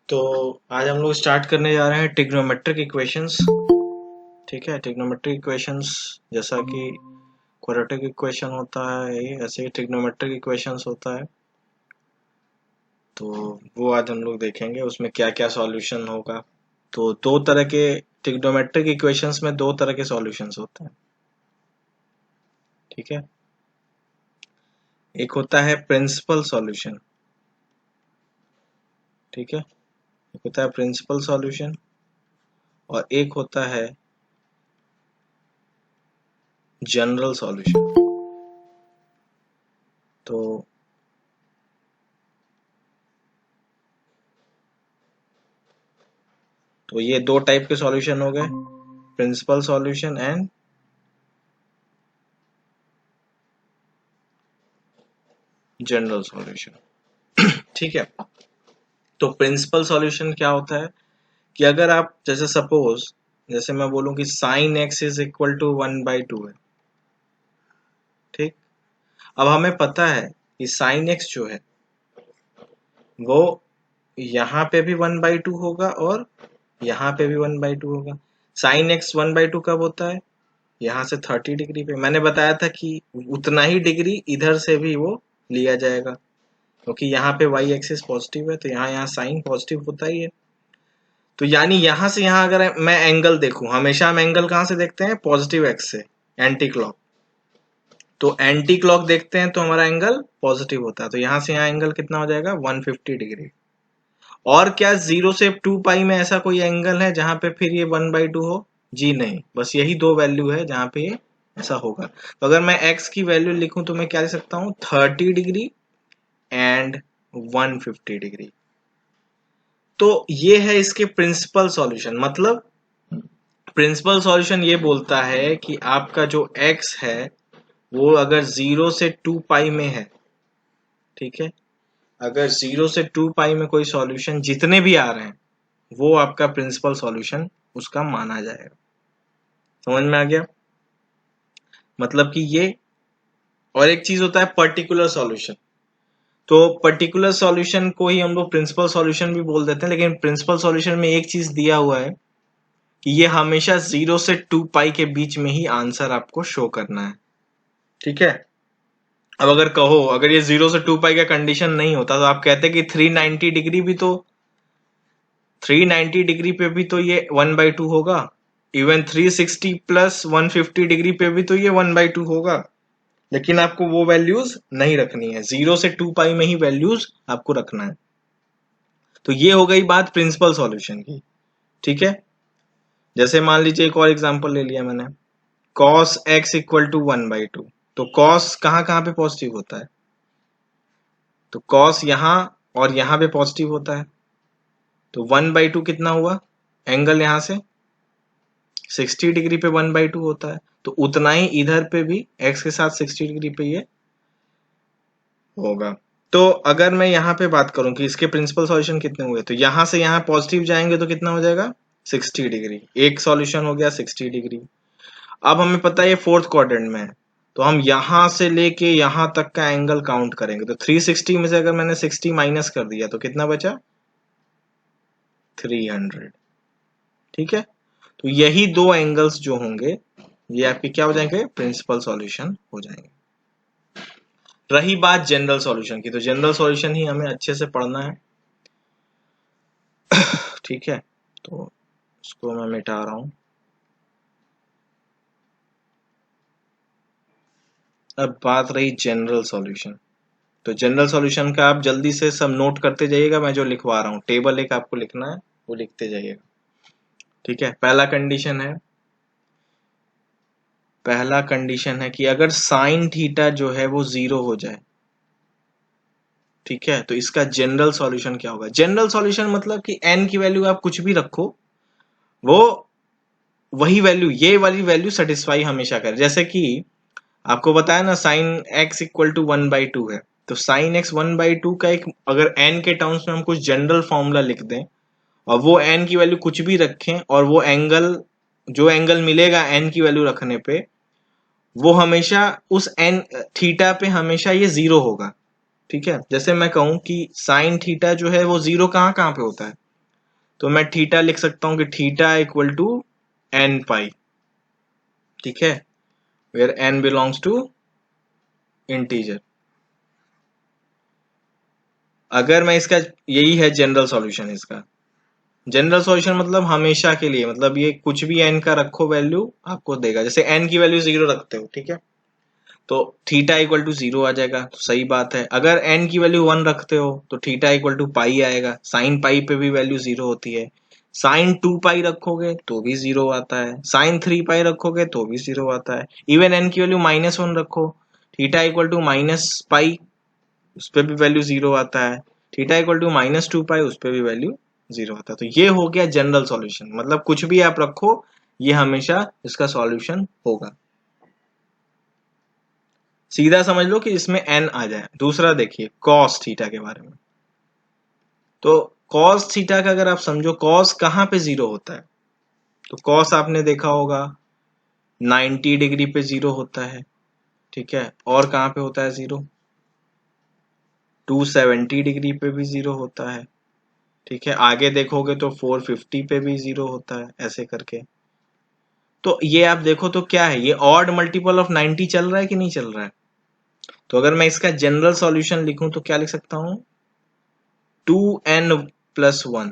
तो आज हम लोग स्टार्ट करने जा रहे हैं ट्रिग्नोमेट्रिक इक्वेशंस। ठीक है, ट्रिग्नोमेट्रिक इक्वेशंस जैसा कि क्वाड्रेटिक इक्वेशन होता है ऐसे ही ट्रिग्नोमेट्रिक इक्वेशंस होता है। तो वो आज हम लोग देखेंगे उसमें क्या क्या सॉल्यूशन होगा। तो दो तरह के ट्रिग्नोमेट्रिक इक्वेशंस में दो तरह के सॉल्यूशंस होते हैं। ठीक है, एक होता है प्रिंसिपल सॉल्यूशन। ठीक है, एक होता है प्रिंसिपल सॉल्यूशन और एक होता है जनरल सॉल्यूशन। तो ये दो टाइप के सॉल्यूशन हो गए, principal solution and general solution. ठीक है, तो प्रिंसिपल सॉल्यूशन क्या होता है कि अगर आप जैसे सपोज जैसे मैं बोलूं कि sine x is equal to 1/2 है। ठीक, अब हमें पता है कि साइन एक्स जो है वो यहाँ पे भी 1/2 होगा और यहाँ पे भी 1/2 होगा। साइन एक्स 1/2 कब होता है? यहाँ से 30 डिग्री पे। मैंने बताया था कि उतना ही डिग्री इधर से भी वो लिया जाएगा क्योंकि यहाँ पे y एक्सिस पॉजिटिव है तो यहाँ यहाँ साइन पॉजिटिव होता ही है। तो यानी यहाँ से यहाँ अगर मैं एंगल देखूं, हमेशा हम एंगल कहाँ से देखते हैं? पॉजिटिव एक्स से, एंटी क्लॉक। तो एंटी क्लॉक देखते हैं तो हमारा एंगल पॉजिटिव होता है। तो यहाँ से यहाँ एंगल कितना हो जाएगा? 150 डिग्री। और क्या 0 से 2 पाई में ऐसा कोई एंगल है जहां पे फिर ये 1/2 हो? जी नहीं, बस यही दो वैल्यू है जहां पे ये ऐसा होगा। तो अगर मैं x की वैल्यू लिखूं तो मैं क्या लिख सकता हूं? 30 डिग्री एंड 150 डिग्री। तो ये है इसके प्रिंसिपल सॉल्यूशन। मतलब प्रिंसिपल सॉल्यूशन ये बोलता है कि आपका जो x है वो अगर 0 से 2 पाई में है, ठीक है, अगर 0 से 2 पाई में कोई सॉल्यूशन जितने भी आ रहे हैं वो आपका प्रिंसिपल सॉल्यूशन उसका माना जाएगा। समझ में आ गया? मतलब कि ये, और एक चीज होता है पर्टिकुलर सॉल्यूशन। तो पर्टिकुलर सॉल्यूशन को ही हम लोग प्रिंसिपल सॉल्यूशन भी बोल देते हैं, लेकिन प्रिंसिपल सॉल्यूशन में एक चीज दिया हुआ है कि ये हमेशा 0 से 2 पाई के बीच में ही आंसर आपको शो करना है। ठीक है, अब अगर कहो अगर ये 0 से 2 पाई का कंडीशन नहीं होता तो आप कहते कि 390 डिग्री भी तो 390 डिग्री पे भी तो ये 1/2 होगा। इवन 360 प्लस 150 डिग्री पे भी तो ये 1/2 होगा। लेकिन आपको वो वैल्यूज नहीं रखनी है, 0 से 2 पाई में ही वैल्यूज आपको रखना है। तो ये हो गई बात प्रिंसिपल सॉल्यूशन की। ठीक है, जैसे मान लीजिए एक और एग्जांपल ले लिया मैंने, cos x इक्वल टू 1/2। तो cos कहाँ कहाँ पे पॉजिटिव होता है? तो cos यहाँ और यहाँ पे पॉजिटिव होता है। तो 1/2 कितना हुआ? एंगल यहाँ से 60 डिग्री पे 1/2 होता है, तो उतना ही इधर पे भी x के साथ 60 डिग्री पे ये होगा। तो अगर मैं यहाँ पे बात करूं कि इसके प्रिंसिपल सॉल्यूशन कितने हुए, तो यहाँ से यहाँ पॉजिटिव जाएंगे तो कितना हो जाएगा? 60 डिग्री। एक सॉल्यूशन हो गया 60 डिग्री। अब हमें पता है ये फोर्थ क्वाड्रेंट में है, तो हम यहाँ से लेके यहाँ तक का एंगल काउंट करेंगे। तो 360 में से अगर मैंने 60 माइनस कर दिया तो कितना बचा? 300। ठीक है, तो यही दो एंगल्स जो होंगे ये आपके क्या हो जाएंगे? प्रिंसिपल सॉल्यूशन हो जाएंगे। रही बात जनरल सॉल्यूशन की, तो जनरल सॉल्यूशन ही हमें अच्छे से पढ़ना है। ठीक है, तो इसको मैं मिटा रहा हूं। अब बात रही जनरल सॉल्यूशन। तो जनरल सॉल्यूशन का आप जल्दी से सब नोट करते जाइएगा, मैं जो लिखवा रहा हूँ टेबल एक आपको लिखना है वो लिखते जाइएगा। ठीक है, पहला कंडीशन है कि अगर साइन थीटा जो है वो 0 हो जाए, ठीक है, तो इसका जनरल सॉल्यूशन क्या होगा? जनरल सॉल्यूशन मतलब कि n की वैल्यू आप कुछ भी रखो वो वही वैल्यू, ये वाली वैल्यू सेटिस्फाई हमेशा करे। जैसे कि आपको बताया ना साइन x इक्वल टू 1/2 है, तो साइन x 1/2 का एक अगर n के टर्म्स में हम कुछ जनरल फॉर्मूला लिख दें और वो n की वैल्यू कुछ भी रखें और वो एंगल, जो एंगल मिलेगा n की वैल्यू रखने पे, वो हमेशा उस n थीटा पे हमेशा ये 0 होगा। ठीक है, जैसे मैं कहूं कि साइन थीटा जो है वो 0 कहाँ कहाँ पे होता है? तो मैं थीटा लिख सकता हूं कि theta equal to n pi, ठीक है, where n belongs to integer. अगर मैं इसका, यही है जनरल सॉल्यूशन इसका। जनरल सॉल्यूशन मतलब हमेशा के लिए, मतलब ये कुछ भी एन का रखो वैल्यू आपको देगा। जैसे एन की वैल्यू 0 रखते हो, ठीक है, तो थीटा इक्वल टू 0 आ जाएगा, तो सही बात है। अगर एन की वैल्यू 1 रखते हो तो थीटा इक्वल टू पाई आएगा, साइन पाई पे भी वैल्यू 0 होती है। साइन 2 पाई रखोगे तो भी 0 आता है, साइन 3 पाई रखोगे तो भी 0 आता है। इवन एन की वैल्यू -1 रखो, theta equal to minus pi, उस पर भी वैल्यू 0 आता है। थीटा इक्वल टू -2 पाई, उस पर भी वैल्यू 0 आता है। तो ये हो गया जनरल सॉल्यूशन, मतलब कुछ भी आप रखो ये हमेशा इसका सॉल्यूशन होगा। सीधा समझ लो कि इसमें n आ जाए। दूसरा देखिए cos थीटा के बारे में। तो cos थीटा का अगर आप समझो, cos कहाँ पे 0 होता है, तो cos आपने देखा होगा 90 डिग्री पे 0 होता है, ठीक है, और कहाँ पे होता है 0, 270 डिग्री पे भी 0 होता है, ठीक है, आगे देखोगे तो 450 पे भी 0 होता है, ऐसे करके। तो ये आप देखो तो क्या है, ये ऑड मल्टीपल ऑफ 90 चल रहा है कि नहीं चल रहा है। तो अगर मैं इसका जनरल सॉल्यूशन लिखूं तो क्या लिख सकता हूं, 2n+1,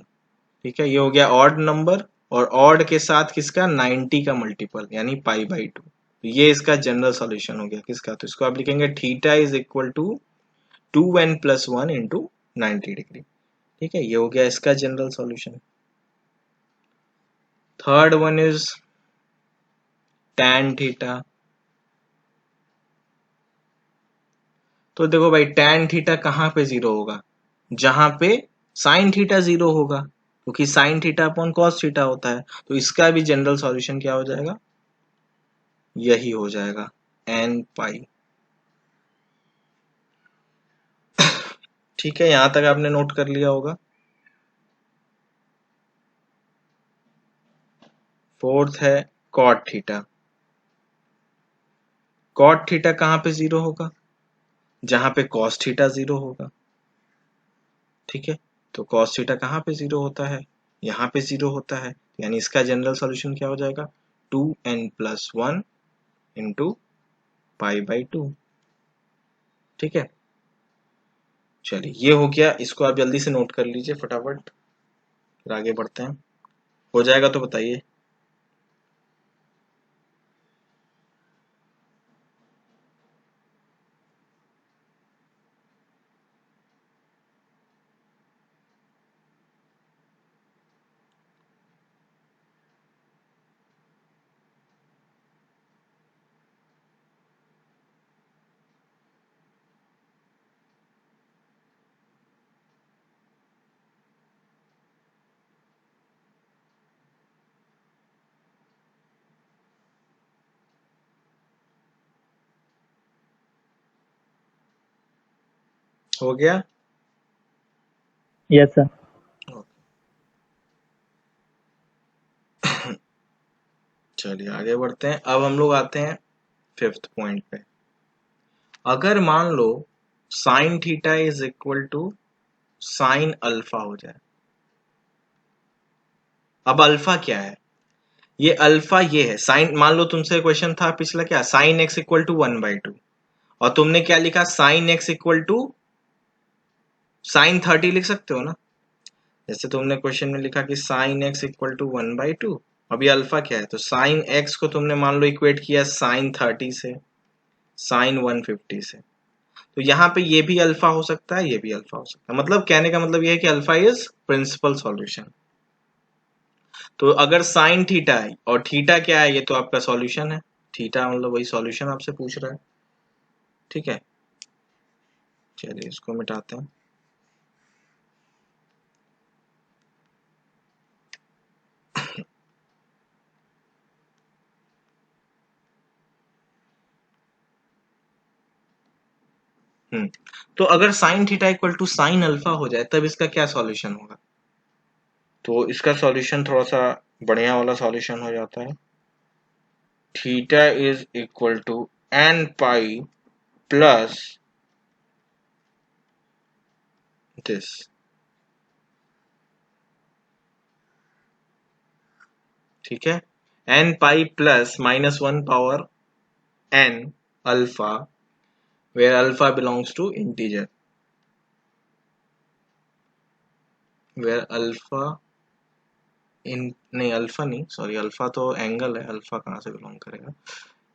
ठीक है, ये हो गया ऑड नंबर, और ऑड के साथ किसका, 90 का मल्टीपल यानी π/2। तो ये इसका जनरल सॉल्यूशन हो गया किसका, तो इसको आप लिखेंगे theta is equal to 2n+1 into 90 degree, ठीक है, ये हो गया इसका general solution. Third one is tan theta. तो देखो भाई tan थीटा कहाँ पे 0 होगा, जहां पे sin थीटा 0 होगा, क्योंकि sin theta upon cos theta होता है। तो इसका भी जनरल सॉल्यूशन क्या हो जाएगा, यही हो जाएगा n पाई। ठीक है, यहां तक आपने नोट कर लिया होगा। फोर्थ है cot थीटा। cot थीटा कहां पे 0 होगा, जहां पे cos थीटा 0 होगा, ठीक है। तो cos थीटा कहां पे 0 होता है, यहां पे 0 होता है, यानी इसका जनरल सॉल्यूशन क्या हो जाएगा, 2n+1 इंटू π/2, ठीक है। चलिए ये हो गया, इसको आप जल्दी से नोट कर लीजिए फटाफट, फिर आगे बढ़ते हैं। हो जाएगा तो बताइए। हो गया। Yes sir. चलिए आगे बढ़ते हैं। अब हम लोग आते हैं फिफ्थ पॉइंट पे। अगर मान लो sine theta is equal to sine alpha हो जाए। अब अल्फा क्या है, ये अल्फा ये है साइन, मान लो तुमसे क्वेश्चन था पिछला क्या, साइन एक्स इक्वल टू 1/2, और तुमने क्या लिखा, sine x equal to sine 30 लिख सकते हो ना। जैसे तुमने क्वेश्चन में लिखा कि साइन एक्स इक्वल टू 1/2। अभी अल्फा क्या है, तो साइन एक्स को तुमने मान लो इक्वेट किया साइन 30 से, साइन 150 से। तो यहाँ पे ये भी अल्फा हो सकता है, ये भी अल्फा हो सकता है, मतलब कहने का मतलब ये है कि अल्फा इज प्रिंसिपल सॉल्यूशन। तो अगर साइन थीटा है और थीटा क्या है, ये तो आपका सॉल्यूशन है, थीटा मतलब वही सॉल्यूशन आपसे पूछ रहा है, ठीक है। चलिए इसको मिटाते हैं। तो अगर sine theta equal to sine alpha हो जाए तब इसका क्या सॉल्यूशन होगा, तो इसका सॉल्यूशन थोड़ा सा बढ़िया वाला सॉल्यूशन हो जाता है, theta is equal to n pi plus this, ठीक है, n pi plus minus one power n alpha where alpha belongs to integer, where alpha in नहीं, अल्फा नहीं, सॉरी, अल्फा तो एंगल है, अल्फा कहाँ से बिलोंग करेगा,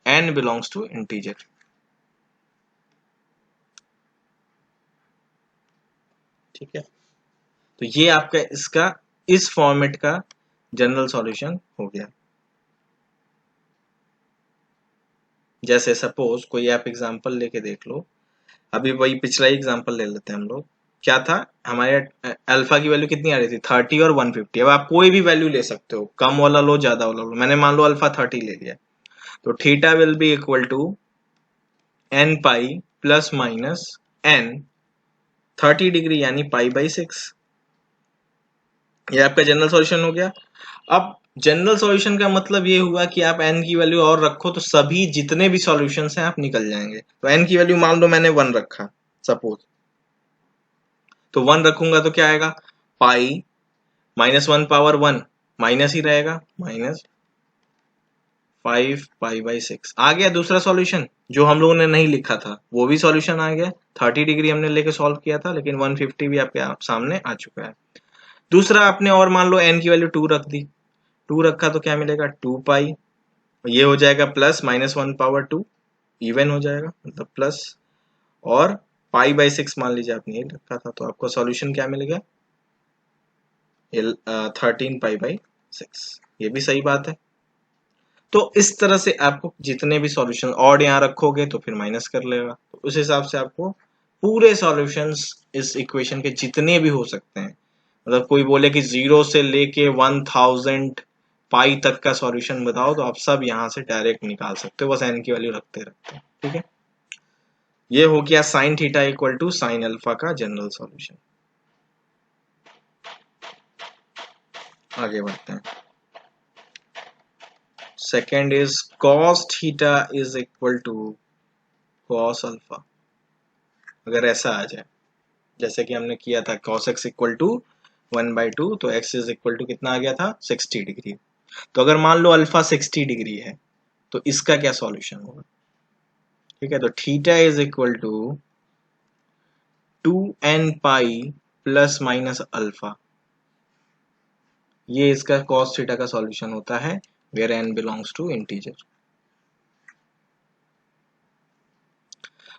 एन बिलोंग्स टू इंटीजर। ठीक है, तो ये आपका इसका इस फॉर्मेट का जनरल सॉल्यूशन हो गया। जैसे सपोज कोई आप एग्जांपल लेके देख लो, अभी वही पिछला ही एग्जांपल ले लेते हैं हम लोग। क्या था हमारे अल्फा की वैल्यू कितनी आ रही थी, 30 और 150। अब आप कोई भी वैल्यू ले सकते हो, कम वाला लो ज्यादा वाला लो, मैंने मान लो अल्फा 30 ले लिया, तो theta will be equal to n pi plus minus n 30 degree यानी पाई बाई 6। ये आपका जनरल सॉल्यूशन हो गया। अब जनरल सॉल्यूशन का मतलब ये हुआ कि आप n की वैल्यू और रखो तो सभी जितने भी सॉल्यूशंस हैं आप निकल जाएंगे। तो n की वैल्यू मान लो मैंने 1 रखा सपोज, तो 1 रखूंगा तो क्या आएगा, pi minus one power 1 minus ही रहेगा, माइनस 5 पाई बाई 6 आ गया। दूसरा सॉल्यूशन जो हम लोगों ने नहीं लिखा था वो भी सॉल्यूशन आ गया, 30 डिग्री हमने लेके सॉल्व किया था, लेकिन 150 भी आपके सामने आ चुका है। दूसरा आपने और मान लो n की वैल्यू 2 रख दी, 2 रखा तो क्या मिलेगा, 2 पाई, ये हो जाएगा plus minus one power 2, even हो जाएगा मतलब प्लस, और पाई बाई 6 मान लीजिए आपने ये रखा था, तो आपको सॉल्यूशन क्या मिलेगा, 13 पाई बाई 6। ये भी सही बात है। तो इस तरह से आपको जितने भी सॉल्यूशन, और यहाँ रखोगे तो फिर माइनस कर लेगा, तो उस हिसाब से आपको पूरे सॉल्यूशंस इस इक्वेशन के जितने भी हो सकते हैं, मतलब कोई बोले कि 0 से लेके 1000 पाई तक का सॉल्यूशन बताओ, तो आप सब यहाँ से डायरेक्ट निकाल सकते हो, बस एन की वैल्यू रखते रखते। ठीक है, ये हो गया sine theta equal to sine alpha का जनरल सॉल्यूशन। आगे बढ़ते हैं। Second is cos theta is equal to cos alpha. अगर ऐसा आ जाए जैसे कि हमने किया था cos x इक्वल टू 1/2, तो x इज इक्वल टू कितना आ गया था, 60 डिग्री। तो अगर मान लो अल्फा 60 डिग्री है तो इसका क्या सॉल्यूशन होगा। ठीक है, तो theta is equal to 2n pi plus minus alpha, ये इसका cos थीटा का सॉल्यूशन होता है where n belongs to integer.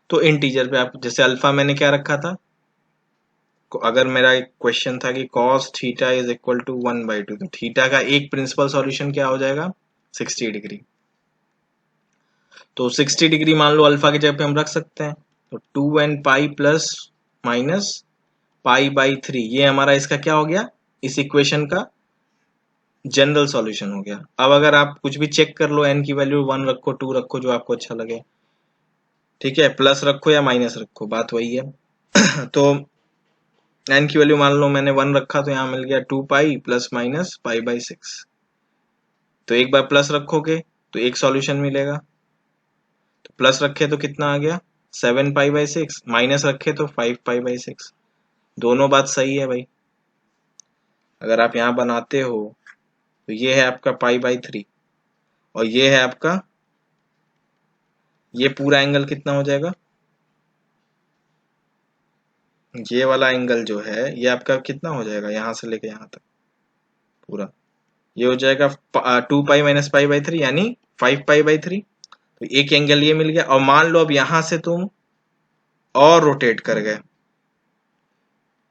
तो इंटीजर पे आप जैसे अल्फा मैंने क्या रखा था, अगर मेरा एक क्वेश्चन था कि cos theta is equal to 1/2, तो थीटा का एक प्रिंसिपल सॉल्यूशन क्या हो जाएगा, 60 डिग्री। तो 60 डिग्री मान लो अल्फा की जगह पे हम रख सकते हैं, तो 2n pi plus minus pi by 3, ये हमारा इसका क्या हो गया, इस इक्वेशन का जनरल सॉल्यूशन हो गया। अब अगर आप कुछ भी चेक कर लो, n की वैल्यू 1 रखो, 2 रखो, जो आपको अच्छा लगे, ठीक है, प्लस रखो या माइनस रखो, बात वही है। तो n की वैल्यू मान लो मैंने 1 रखा, तो यहाँ मिल गया 2 पाई प्लस माइनस पाई बाई 6। तो एक बार प्लस रखोगे तो एक सॉल्यूशन मिलेगा, तो प्लस रखे तो कितना आ गया, 7 पाई बाई 6, माइनस रखे तो 5 पाई बाई 6। दोनों बात सही है भाई। अगर आप यहाँ बनाते हो तो ये है आपका पाई बाई 3, और ये है आपका, ये पूरा एंगल कितना हो जाएगा, ये वाला एंगल जो है ये आपका कितना हो जाएगा, यहाँ से लेके यहाँ तक पूरा, ये हो जाएगा 2 पाई माइनस पाई बाई 3 यानी 5 पाई बाई 3। तो एक एंगल ये मिल गया, और मान लो अब यहां से तुम और रोटेट कर गए,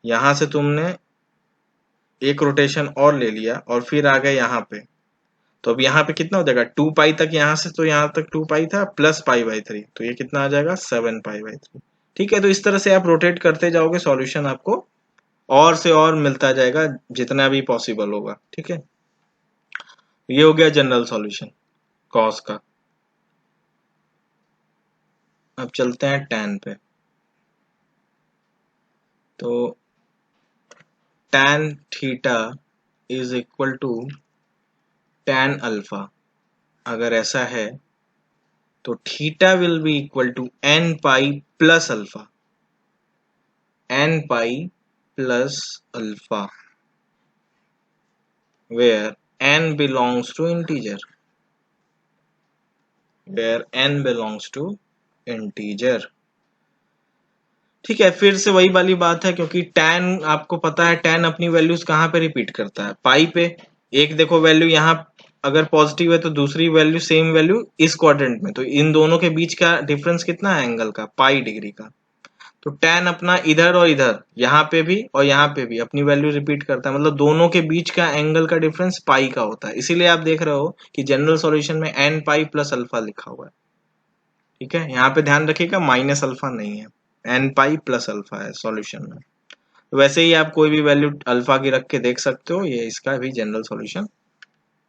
यहां से तुमने एक रोटेशन और ले लिया और फिर आ गए यहाँ पे, तो अब यहाँ पे कितना हो जाएगा, 2 पाई तक, यहाँ से तो यहाँ तक 2 पाई था प्लस पाई बाई 3, तो ये कितना आ जाएगा, 7 पाई बाई 3। ठीक है, तो इस तरह से आप रोटेट करते जाओगे, सॉल्यूशन आपको और से और मिलता जाएगा जितना भी पॉसिबल होगा। ठीक है, ये हो गया जनरल सॉल्यूशन कॉस का। अब चलते हैं टैन पे। तो tan theta is equal to tan alpha. अगर ऐसा है तो theta will be equal to n pi plus alpha, n pi plus alpha, where n belongs to integer, where n belongs to integer। ठीक है, फिर से वही वाली बात है, क्योंकि tan आपको पता है tan अपनी वैल्यूज कहाँ पे रिपीट करता है, पाई पे। एक देखो वैल्यू यहाँ अगर पॉजिटिव है तो दूसरी वैल्यू सेम वैल्यू इस क्वाड्रेंट में, तो इन दोनों के बीच का डिफरेंस कितना है एंगल का, पाई डिग्री का। तो tan अपना इधर और इधर यहाँ पे भी और यहाँ पे भी अपनी वैल्यू रिपीट करता है, मतलब दोनों के बीच का एंगल का डिफरेंस पाई का होता है। इसीलिए आप देख रहे हो कि जनरल सॉल्यूशन में n पाई प्लस अल्फा लिखा हुआ है। ठीक है, यहाँ पे ध्यान रखिएगा माइनस अल्फा नहीं है, n पाई प्लस अल्फा है सॉल्यूशन में। वैसे ही आप कोई भी वैल्यू अल्फा की रख के देख सकते हो, ये इसका भी जनरल सॉल्यूशन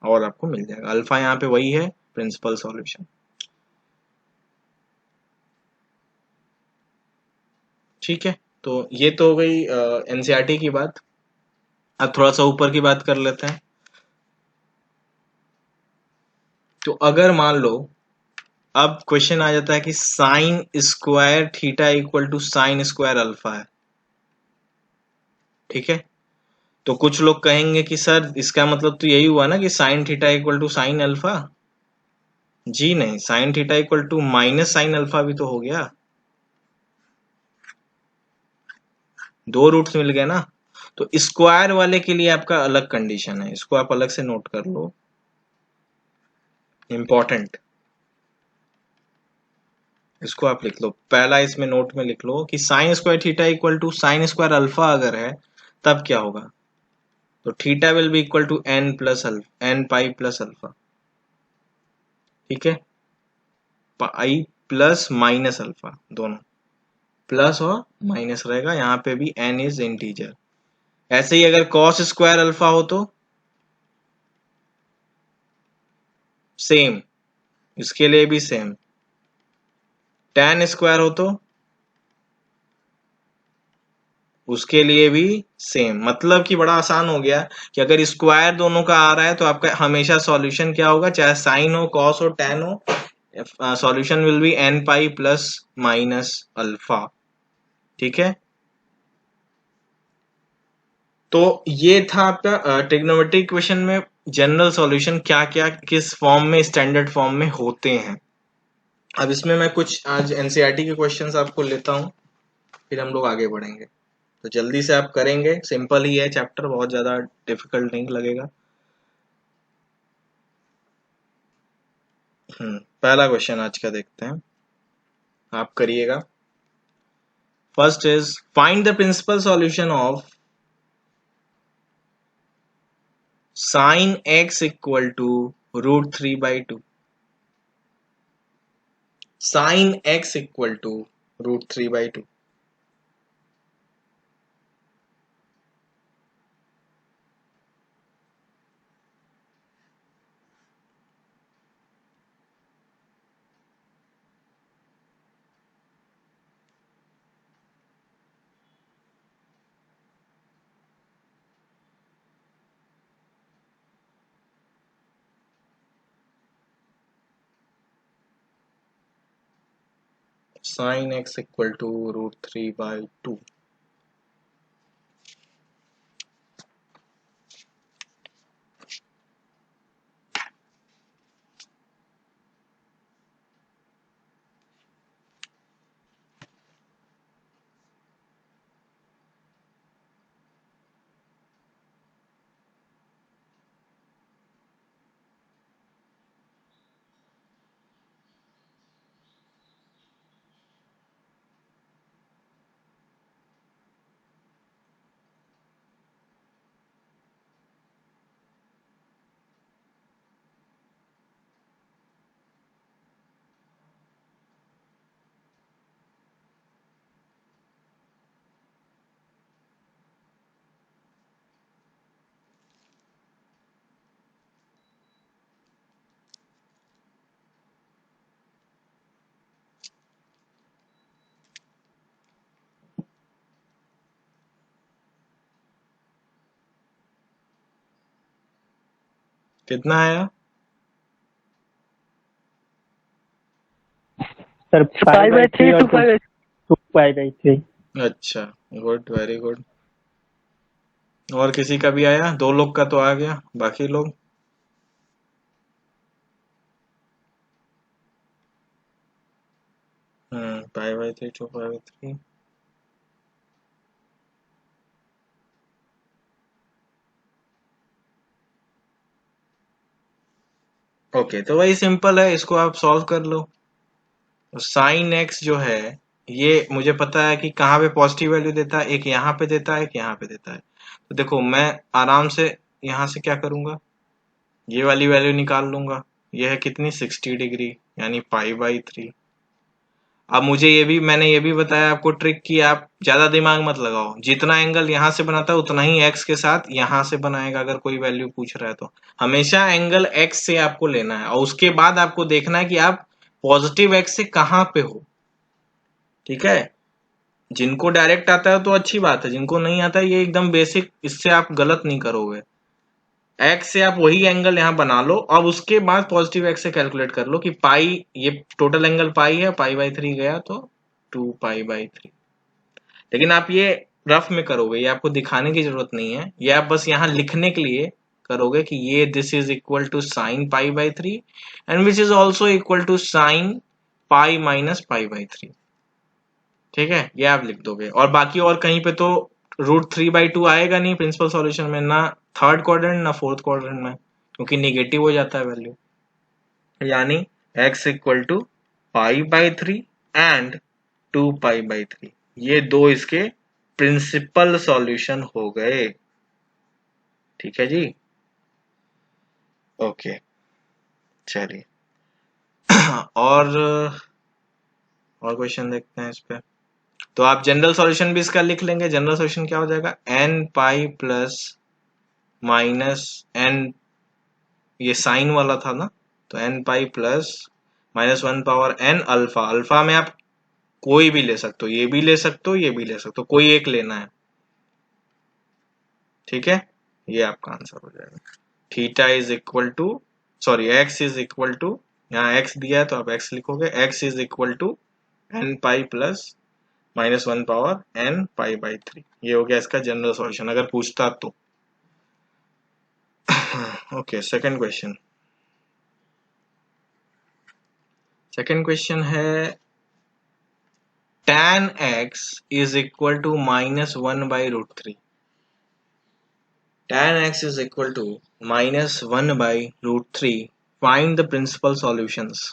और आपको मिल जाएगा। अल्फा यहाँ पे वही है प्रिंसिपल सॉल्यूशन। ठीक है, तो ये तो हो गई एनसीईआरटी की बात। अब थोड़ा सा ऊपर की बात कर लेते हैं। तो अगर मान लो अब क्वेश्चन आ जाता है कि sine square theta equal to sine square alpha है। ठीक है, तो कुछ लोग कहेंगे कि सर इसका मतलब तो यही हुआ ना कि sine theta equal to sine alpha. जी नहीं, sine theta equal to minus sine alpha भी तो हो गया, दो रूट्स मिल गए ना। तो स्क्वायर वाले के लिए आपका अलग कंडीशन है, इसको आप अलग से नोट कर लो, इंपॉर्टेंट। इसको आप लिख लो, पहला इसमें नोट में लिख लो कि sine square theta equal to sine square alpha अगर है तब क्या होगा। तो theta will be equal to n plus alpha, n pi plus alpha. ठीक है, पाई प्लस माइनस अल्फा, दोनों प्लस और माइनस रहेगा, यहाँ पे भी एन इज इंटीजर। ऐसे ही अगर कॉस स्क्वायर अल्फा हो तो सेम, इसके लिए भी सेम। tan स्क्वायर हो तो उसके लिए भी सेम। मतलब कि बड़ा आसान हो गया कि अगर स्क्वायर दोनों का आ रहा है तो आपका हमेशा सॉल्यूशन क्या होगा, चाहे साइन हो कॉस हो टैन हो, solution will be n pi plus minus alpha. ठीक है, तो ये था आपका ट्रिग्नोमेट्रिक इक्वेशन में जनरल सॉल्यूशन क्या क्या किस फॉर्म में, स्टैंडर्ड फॉर्म में होते हैं। अब इसमें मैं कुछ आज एनसीईआरटी के क्वेश्चंस आपको लेता हूँ, फिर हम लोग आगे बढ़ेंगे। तो जल्दी से आप करेंगे, सिंपल ही है चैप्टर, बहुत ज्यादा डिफिकल्ट नहीं लगेगा। पहला क्वेश्चन आज का देखते हैं, आप करिएगा। First is find the principal solution of sine x equal to √3/2। Sine x equal to √3/2। Sine x equal to √3/2। कितना आया सर 5/3 to 5/3। अच्छा, गुड, वेरी गुड। और किसी का भी आया? 2 लोग का तो आ गया, बाकी लोग π/3 2π/3 ओके, तो वही सिंपल है, इसको आप सॉल्व कर लो। तो साइन एक्स जो है ये मुझे पता है कि कहाँ पे पॉजिटिव वैल्यू देता है, एक यहाँ पे देता है, एक यहाँ पे देता है। तो देखो मैं आराम से यहाँ से क्या करूंगा, ये वाली वैल्यू निकाल लूंगा। ये है कितनी, 60 डिग्री, यानी π/3। अब मुझे ये भी, मैंने ये भी बताया आपको ट्रिक की आप ज्यादा दिमाग मत लगाओ, जितना एंगल यहाँ से बनाता है उतना ही एक्स के साथ यहाँ से बनाएगा। अगर कोई वैल्यू पूछ रहा है तो हमेशा एंगल एक्स से आपको लेना है, और उसके बाद आपको देखना है कि आप पॉजिटिव एक्स से कहाँ पे हो। ठीक है, जिनको डायरेक्ट आता है तो अच्छी बात है, जिनको नहीं आता है ये एकदम बेसिक, इससे आप गलत नहीं करोगे। एक्स से आप वही एंगल यहाँ बना लो, अब उसके बाद पॉजिटिव एक्स से कैलकुलेट कर लो कि पाई, ये टोटल एंगल पाई है, π/3 गया तो 2π/3। लेकिन आप ये रफ में करोगे, ये आपको दिखाने की जरूरत नहीं है, ये आप बस यहाँ लिखने के लिए करोगे कि ये this is equal to sine π/3 and which is also equal to sine pi minus π/3। ठीक है, ये आप लिख दोगे, और बाकी और कहीं पे तो √3/2 आएगा नहीं प्रिंसिपल सॉल्यूशन में, ना थर्ड क्वाड्रेंट ना फोर्थ क्वाड्रेंट में, क्योंकि निगेटिव हो जाता है वैल्यू। यानी x इक्वल टू π/3 एंड 2π/3, ये दो इसके प्रिंसिपल सॉल्यूशन हो गए। ठीक है जी, ओके चलिए और क्वेश्चन देखते हैं इस पे। तो आप जनरल सॉल्यूशन भी इसका लिख लेंगे। जनरल सॉल्यूशन क्या हो जाएगा, n pi plus minus n, ये साइन वाला था ना, तो n pi plus -1/n alpha. Alpha में आप कोई भी ले सकते हो, ये भी ले सकते हो, ये भी ले सकते हो, कोई एक लेना है। ठीक है, ये आपका आंसर हो जाएगा। Theta is equal to, sorry x is equal to, यहाँ एक्स दिया है तो आप एक्स लिखोगे, x is equal to n pi plus -1/n π/3। ये हो गया इसका जनरल सॉल्यूशन, अगर पूछता तो। Okay, second question. Second question है tan x is equal to -1/√3। tan x is equal to -1/√3। Find the principal solutions।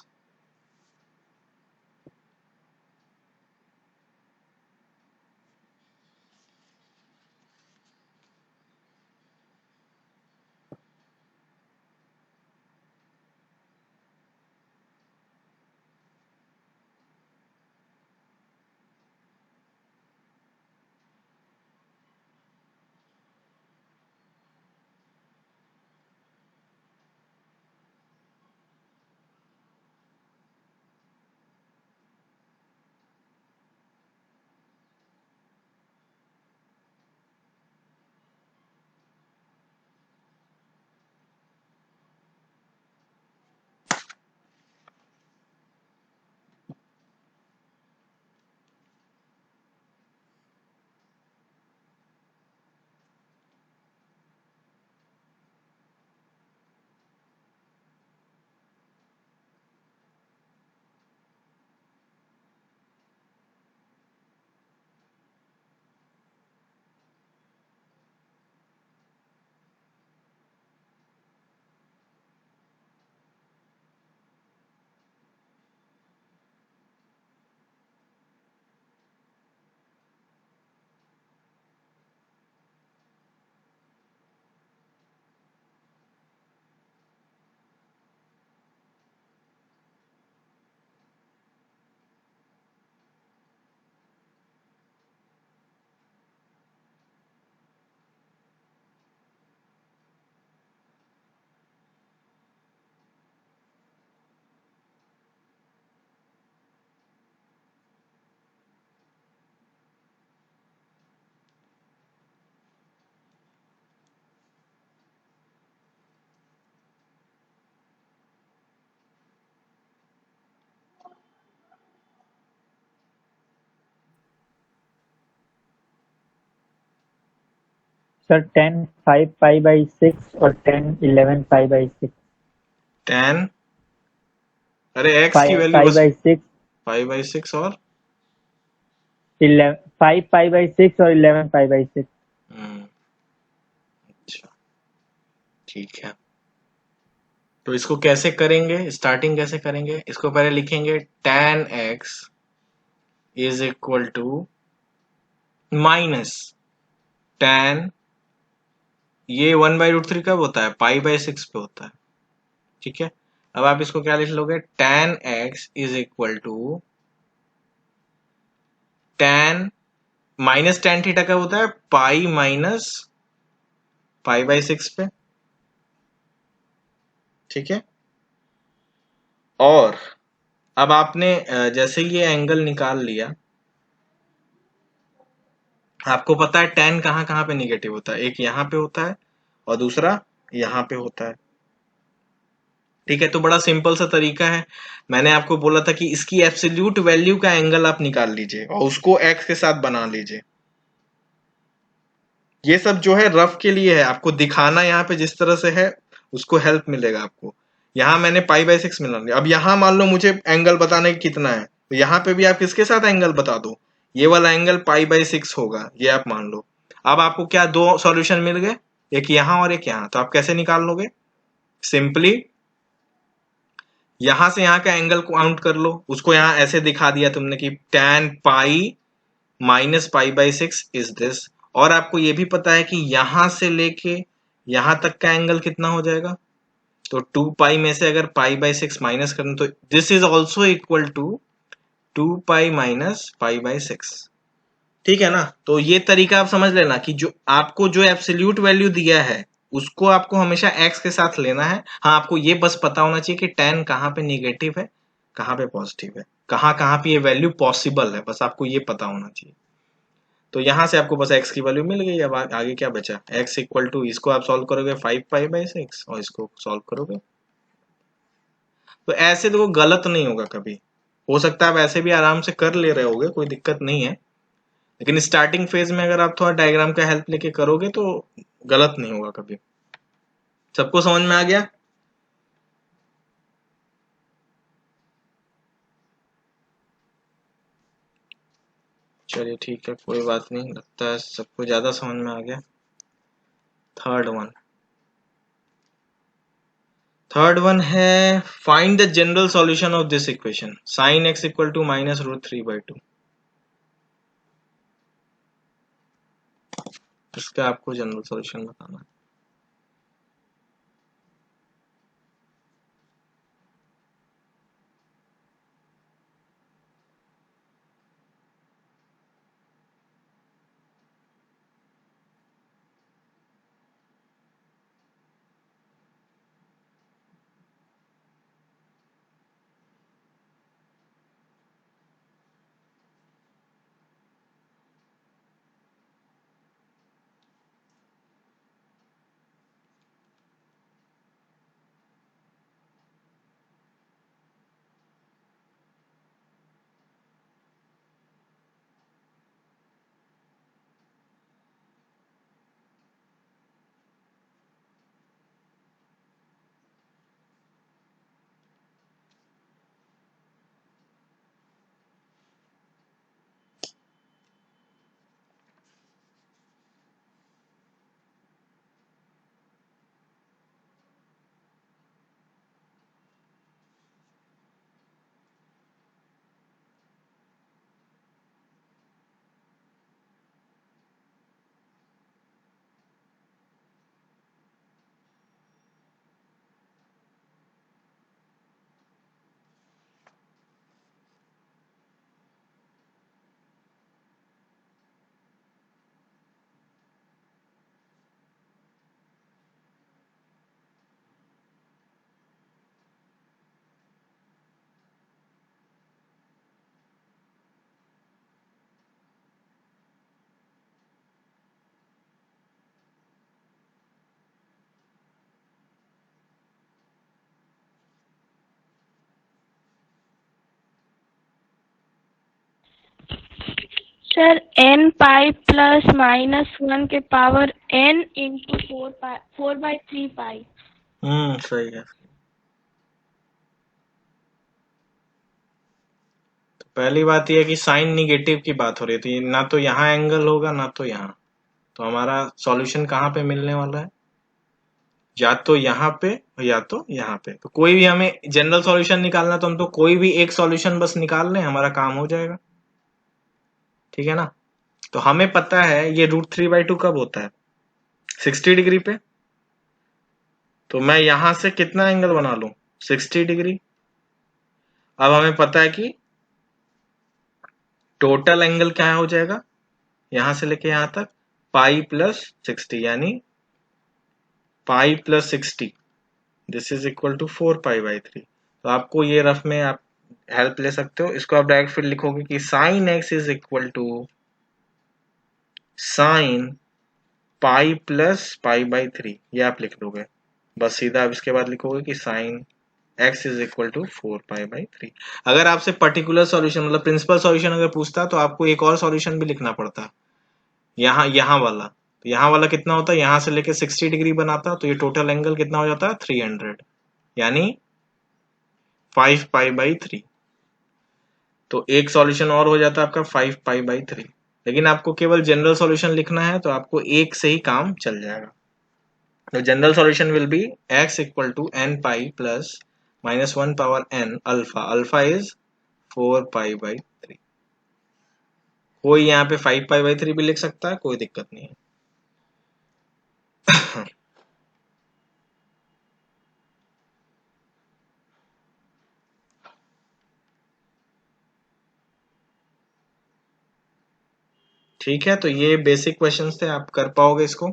Sir 10 5 π/6 और 10 11 π/6। tan, अरे x की वैल्यू बस π/6 5/6 और 5 पाई बाई 6 और 11 पाई बाई 6। अच्छा ठीक है, तो इसको कैसे करेंगे, स्टार्टिंग कैसे करेंगे, इसको पहले लिखेंगे tan x is equal to minus tan, ये 1/√3 कब होता है, पाई बाई 6 पे होता है, ठीक है। अब आप इसको क्या लिख लोगे, tan x is equal to tan minus tan theta कब होता है, पाई माइनस पाई बाई 6 पे, ठीक है। और अब आपने जैसे ये एंगल निकाल लिया, आपको पता है tan कहाँ कहाँ पे निगेटिव होता है, एक यहाँ पे होता है और दूसरा यहाँ पे होता है, ठीक है। तो बड़ा सिंपल सा तरीका है, मैंने आपको बोला था कि इसकी एब्सोल्यूट वैल्यू का एंगल आप निकाल लीजिए और उसको x के साथ बना लीजिए। ये सब जो है रफ के लिए है, आपको दिखाना यहाँ पे जिस तरह से है उसको हेल्प मिलेगा आपको। यहाँ मैंने पाई बाई 6 मिला लिया, अब यहाँ मान लो मुझे एंगल बताने की कितना है, तो यहाँ पे भी आप किसके साथ एंगल बता दो, ये वाला एंगल पाई बाई 6 होगा, ये आप मान लो। अब आपको क्या दो सॉल्यूशन मिल गए, एक यहाँ और एक यहाँ, तो आप कैसे निकाल लोगे, सिंपली यहां से यहाँ का एंगल काउंट कर लो, उसको यहाँ ऐसे दिखा दिया तुमने कि tan pi minus pi by 6 is this, और आपको ये भी पता है कि यहां से लेके यहां तक का एंगल कितना हो जाएगा, तो 2 पाई में से अगर पाई बाई 6 माइनस करना तो this is also equal to 2 pi minus pi by 6, ठीक है ना। तो ये तरीका आप समझ लेना कि जो आपको जो एब्सोल्यूट वैल्यू दिया है उसको आपको हमेशा x के साथ लेना है। हाँ, आपको ये बस पता होना चाहिए कि tan कहाँ पे निगेटिव है, कहाँ पे पॉजिटिव है, कहाँ कहाँ पे ये वैल्यू पॉसिबल है, बस आपको ये पता होना चाहिए। तो यहाँ से आपको बस x की वैल्यू मिल गई, अब आगे क्या बचा, x इक्वल टू, इसको आप सॉल्व करोगे 5 पाई बाई 6 और इसको सॉल्व करोगे, तो ऐसे तो गलत नहीं होगा कभी। हो सकता है आप ऐसे भी आराम से कर ले रहे होगे, कोई दिक्कत नहीं है, लेकिन स्टार्टिंग फेज में अगर आप थोड़ा डायग्राम का हेल्प लेके करोगे तो गलत नहीं होगा कभी। सबको समझ में आ गया। चलिए ठीक है, कोई बात नहीं, लगता है सबको ज्यादा समझ में आ गया। थर्ड वन, थर्ड वन है find the general solution of this equation sine x equal to -√3/2। इसका आपको जनरल सॉल्यूशन बताना है। सर n पाई प्लस -1 के पावर n इंटू 4/3 पाई। सही है। तो पहली बात यह है कि साइन निगेटिव की बात हो रही थी, ना तो यहाँ एंगल होगा ना तो यहाँ, तो हमारा सॉल्यूशन कहाँ पे मिलने वाला है, या तो यहाँ पे या तो यहाँ पे। तो कोई भी हमें जनरल सॉल्यूशन निकालना, तो हम तो कोई भी एक सॉल्यूशन बस निकाल लें, हमारा काम हो जाएगा। ठीक है ना। तो हमें पता है ये √3/2 कब होता है, 60 डिग्री पे। तो मैं यहां से कितना एंगल बना लूं, 60 डिग्री। अब हमें पता है कि टोटल एंगल क्या हो जाएगा, यहां से लेके यहां तक पाई प्लस 60, यानी pi plus 60, this is equal to 4π/3। तो आपको ये रफ में आप हेल्प ले सकते हो, इसको आप डायरेक्ट फिर लिखोगे कि sine x is equal to sine pi plus π/3, ये आप लिख दोगे बस सीधा। आप इसके बाद लिखोगे कि sine x is equal to 4π/3। अगर आपसे पर्टिकुलर सॉल्यूशन मतलब प्रिंसिपल सॉल्यूशन अगर पूछता तो आपको एक और सॉल्यूशन भी लिखना पड़ता, यहाँ वाला। तो यहाँ वाला कितना होता है, यहाँ से लेके 60 डिग्री बनाता, तो ये टोटल एंगल कितना हो जाता है 300, यानी 5π/3। तो एक सॉल्यूशन और हो जाता है आपका 5π/3। लेकिन आपको केवल जनरल सॉल्यूशन लिखना है, तो आपको एक से ही काम चल जाएगा। तो general solution will be x equal to n π plus -1 power n alpha, alpha is 4π/3। कोई यहाँ पे 5π/3 भी लिख सकता है, कोई दिक्कत नहीं है। ठीक है, तो ये बेसिक क्वेश्चंस थे, आप कर पाओगे इसको।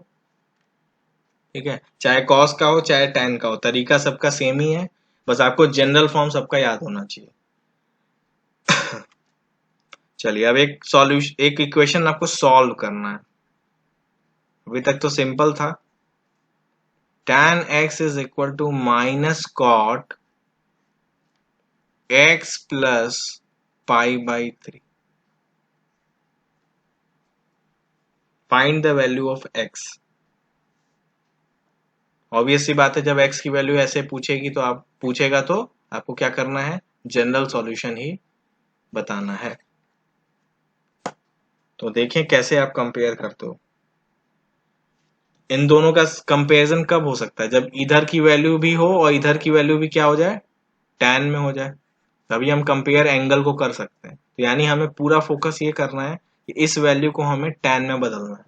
ठीक है, चाहे कॉस का हो चाहे tan का हो, तरीका सबका सेम ही है, बस आपको जनरल फॉर्म सबका याद होना चाहिए। चलिए अब एक सॉल्यूशन, एक इक्वेशन आपको सॉल्व करना है। अभी तक तो सिंपल था, tan x is equal to -cot x plus π/3। Find the value of x। Obvious सी बात है, जब x की वैल्यू ऐसे पूछेगा तो आपको क्या करना है, जनरल सॉल्यूशन ही बताना है। तो देखें कैसे आप कंपेयर करते हो। इन दोनों का कंपैरिजन कब हो सकता है, जब इधर की वैल्यू भी हो और इधर की वैल्यू भी क्या हो जाए, tan में हो जाए, तभी हम कंपेयर एंगल को कर सकते हैं। तो यानी हमें पूरा फोकस ये करना है कि इस वैल्यू को हमें tan में बदलना है।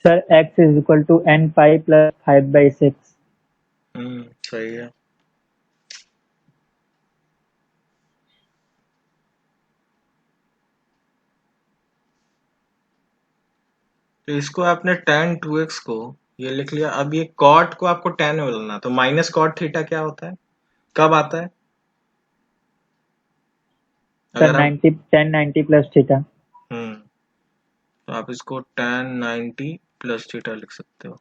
Sir x is equal to n π plus 5/6। सही है। तो इसको आपने tan 2x को ये लिख लिया। अब ये cot को आपको tan में बदलना, तो -cot थीटा क्या होता है, कब आता है? सर अगर आप 90 प्लस थीटा। तो आप इसको tan 90 प्लस थीटा लिख सकते हो।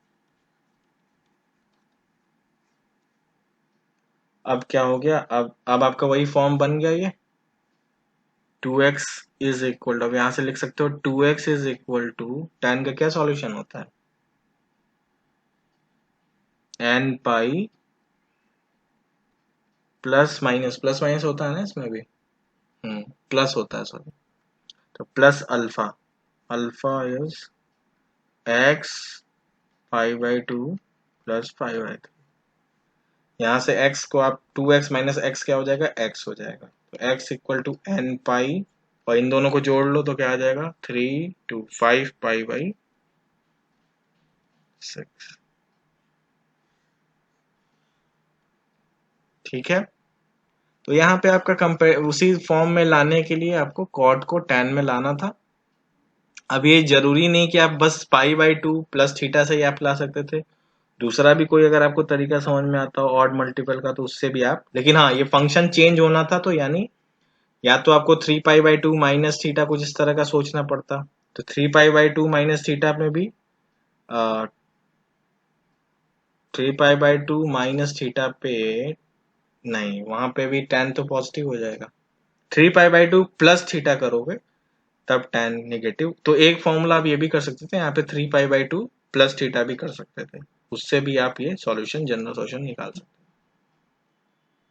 अब क्या हो गया, अब आपका वही फॉर्म बन गया ये 2x इज इक्वल टू, अब यहां से लिख सकते हो 2x is equal to tan का क्या सॉल्यूशन होता है, n पाई प्लस माइनस होता है ना इसमें भी, प्लस होता है सॉरी, तो plus alpha, alpha is x 5/2 plus 5/3। यहाँ से x को आप 2x माइनस एक्स क्या हो जाएगा, x हो जाएगा, तो x इक्वल टू n पाई, और इन दोनों को जोड़ लो तो क्या आ जाएगा 3 to 5 पाई/6। ठीक है, तो यहाँ पे आपका कंपेयर उसी फॉर्म में लाने के लिए आपको कॉट को tan में लाना था। अब ये जरूरी नहीं कि आप बस पाई/2 प्लस थीटा से ही आप ला सकते थे, दूसरा भी कोई अगर आपको तरीका समझ में आता हो ऑड मल्टीपल का तो उससे भी आप, लेकिन हाँ ये फंक्शन चेंज होना था, तो यानी या तो आपको 3 पाई/2 माइनस थीटा कुछ इस तरह का सोचना पड़ता, तो 3 पाई/2 माइनस थीटा में भी 3 पाई/2 माइनस थीटा पे नहीं, वहां पे भी tan तो पॉजिटिव हो जाएगा, 3 पाई/2 प्लस थीटा करोगे तब tan नेगेटिव, तो एक फॉर्मूला आप ये भी कर सकते थे, यहाँ पे 3 पाई/2 प्लस थीटा भी कर सकते थे, उससे भी आप ये सॉल्यूशन जनरल सॉल्यूशन निकाल सकते।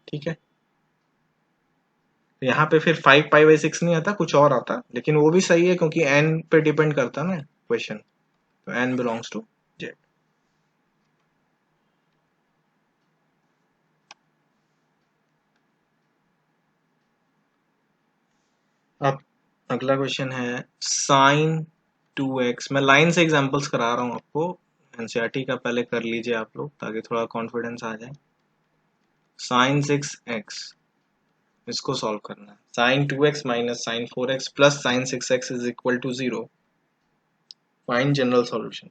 ठीक है, यहाँ पे फिर 5 पाई/6 नहीं आता, कुछ और आता, लेकिन वो भी सही है क्योंकि n पे डिपेंड करता ना क्वेश्चन, तो n बिलोंग्स टू z। अब अगला क्वेश्चन है साइन 2x, मैं लाइन से एग्जांपल्स करा रहा हूँ आपको, एनसीईआरटी का पहले कर लीजिए आप लोग ताकि थोड़ा कॉन्फिडेंस आ जाए। साइन 6x इसको सॉल्व करना है, sine 2x minus sine 4x plus sine 6x is equal to 0, find general solution.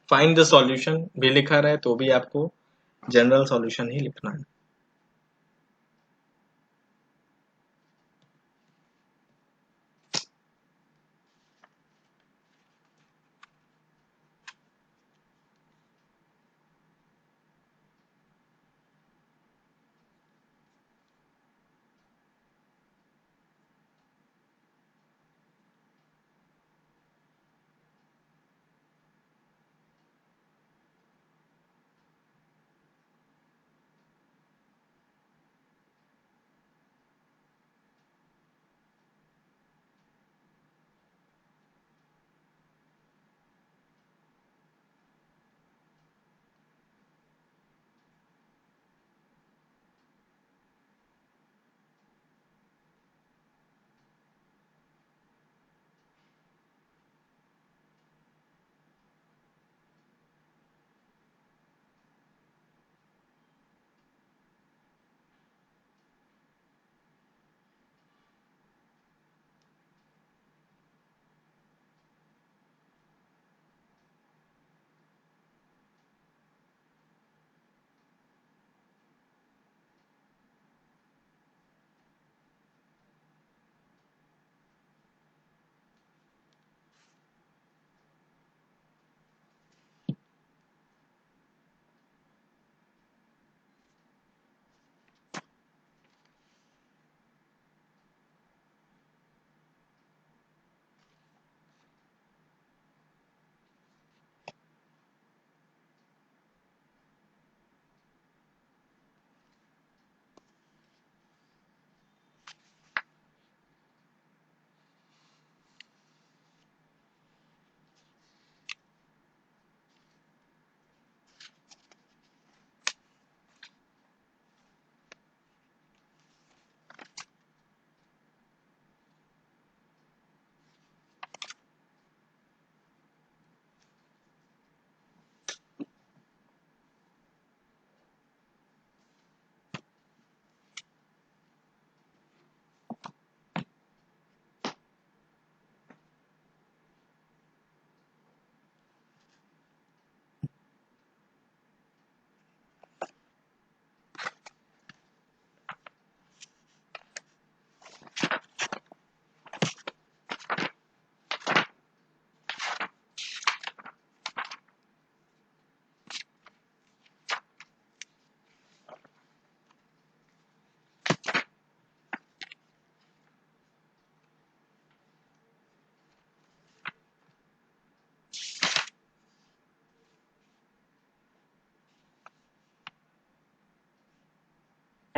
Find the solution भी लिखा रहा है तो भी आपको जनरल सॉल्यूशन ही लिखना है।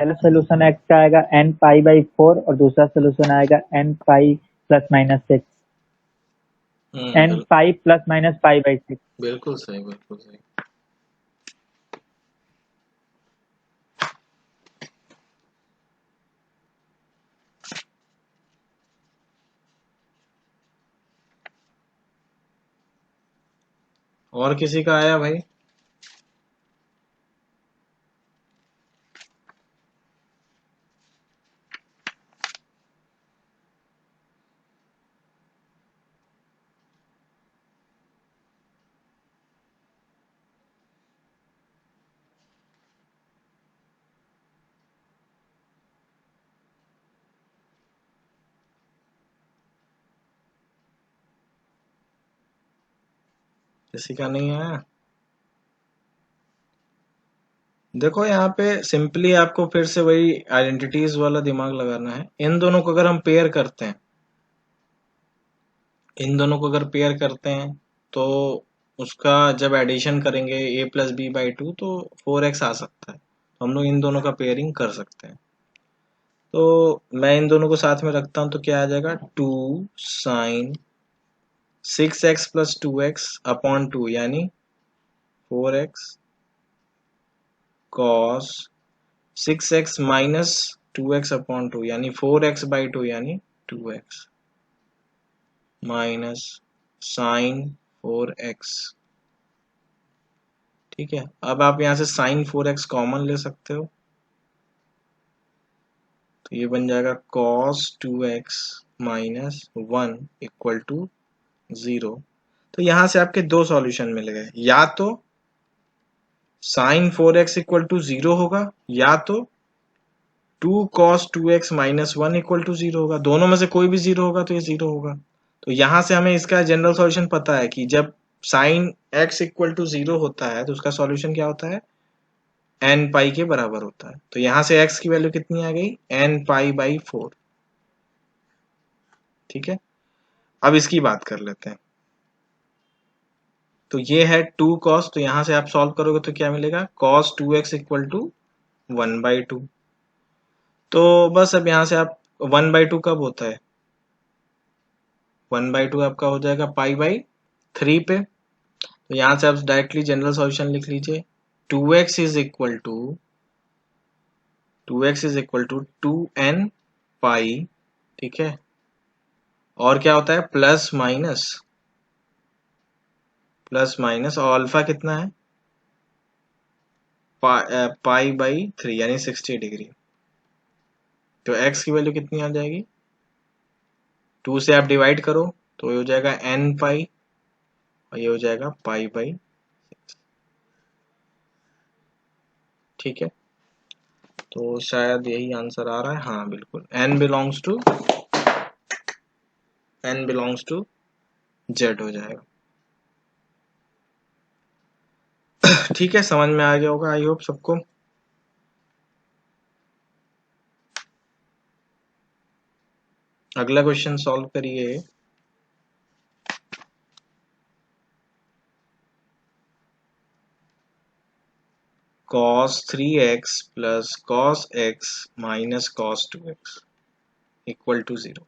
पहला सोल्यूशन एक्स का आएगा n पाई बाई 4 और दूसरा सोल्यूशन आएगा n pi plus minus 6, n pi plus minus pi by 6। बिल्कुल सही, बिल्कुल सही। और किसी का आया भाई? किसी का नहीं आया? देखो यहाँ पे सिंपली आपको फिर से वही आइडेंटिटीज वाला दिमाग लगाना है। इन दोनों को अगर हम पेयर करते हैं, इन दोनों को अगर पेयर करते हैं तो उसका जब एडिशन करेंगे a प्लस बी बाई 2 तो 4x आ सकता है। तो हम लोग इन दोनों का पेयरिंग कर सकते हैं। तो मैं इन दोनों को साथ में रखता हूं तो क्या आ जाएगा, 2 sign 6x plus 2x upon 2 यानी 4x cos 6x minus 2x upon 2 यानी 4x बाई 2 यानी 2x माइनस साइन 4x। ठीक है, अब आप यहाँ से साइन 4x कॉमन ले सकते हो तो ये बन जाएगा cos 2x minus 1 equal to 0। तो यहाँ से आपके दो सॉल्यूशन मिल गए, या तो साइन 4x इक्वल टू 0 होगा या तो 2 cos 2x minus 1 equal to 0 होगा। दोनों में से कोई भी 0 होगा तो ये 0 होगा। तो यहाँ से हमें इसका जनरल सॉल्यूशन पता है कि जब साइन x इक्वल टू 0 होता है तो उसका सॉल्यूशन क्या होता है, n पाई के बराबर होता है। तो यहाँ से x की वैल्यू कितनी आ गई, n पाई बाई 4। ठीक है, अब इसकी बात कर लेते हैं। तो ये है 2 cos, तो यहाँ से आप सॉल्व करोगे तो क्या मिलेगा, cos 2x इक्वल टू 1/2। तो बस अब यहाँ से आप 1/2 कब होता है, 1/2 आपका हो जाएगा पाई बाई 3 पे। तो यहाँ से आप डायरेक्टली जनरल सॉल्यूशन लिख लीजिए, 2x is equal to 2n पाई। ठीक है, और क्या होता है, प्लस माइनस और अल्फा कितना है, पाई बाई 3 यानी 60 डिग्री। तो x की वैल्यू कितनी आ जाएगी, 2 से आप डिवाइड करो तो ये हो जाएगा n पाई और ये हो जाएगा पाई बाई। ठीक है, तो शायद यही आंसर आ रहा है। हाँ बिल्कुल, n बिलोंग्स टू z हो जाएगा। ठीक है, समझ में आ गया होगा आई होप सबको। अगला क्वेश्चन सॉल्व करिए। cos 3x plus cos x minus cos 2x equal to 0।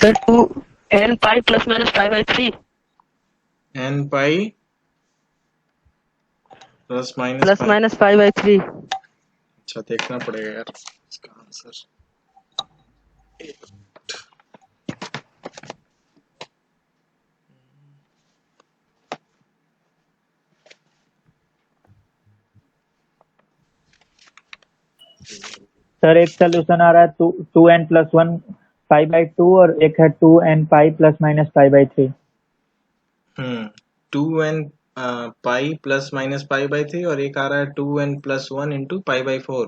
Sir 2n pi plus minus pi by 3 n pi plus minus pi by 3। अच्छा देखना पड़ेगा यार इसका आंसर। सर एक सोल्यूशन आ रहा है 2n+1 π/2 और एक है 2n pi plus minus pi by 3। 2n pi plus minus pi by 3 और एक आ रहा है 2n+1 इंटू पाई बाई 4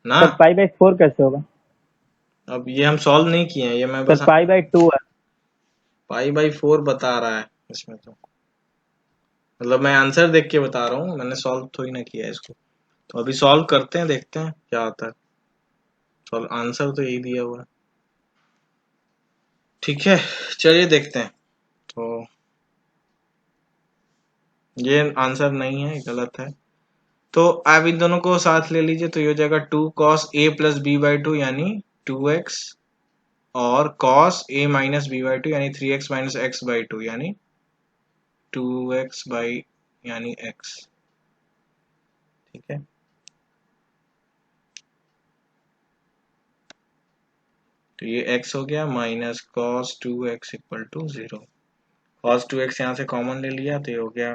ना। सर π/4 कैसे होगा? अब ये हम सॉल्व नहीं किए हैं, ये मैं सर बस π/2 है। पाई बाई 4 बता रहा है इसमें, तो मतलब मैं आंसर देख के बता रहा हूँ, मैंने सॉल्व थोड़ी ना किया है इसको। तो अभी सॉल्व करते हैं, देखते हैं क्या आता है। सॉल्व आंसर तो यही दिया हुआ है। ठीक है चलिए देखते हैं। तो ये आंसर नहीं है, गलत है। तो आप इन दोनों को साथ ले लीजिए, तो ये हो जाएगा 2 cos a+b/2 यानी 2x, और cos a-b/2 यानी 3x - x/2 यानी 2x बाई यानी x। ठीक है, तो ये x हो गया minus cos 2x equal to 0। cos 2x यहाँ से कॉमन ले लिया तो ये हो गया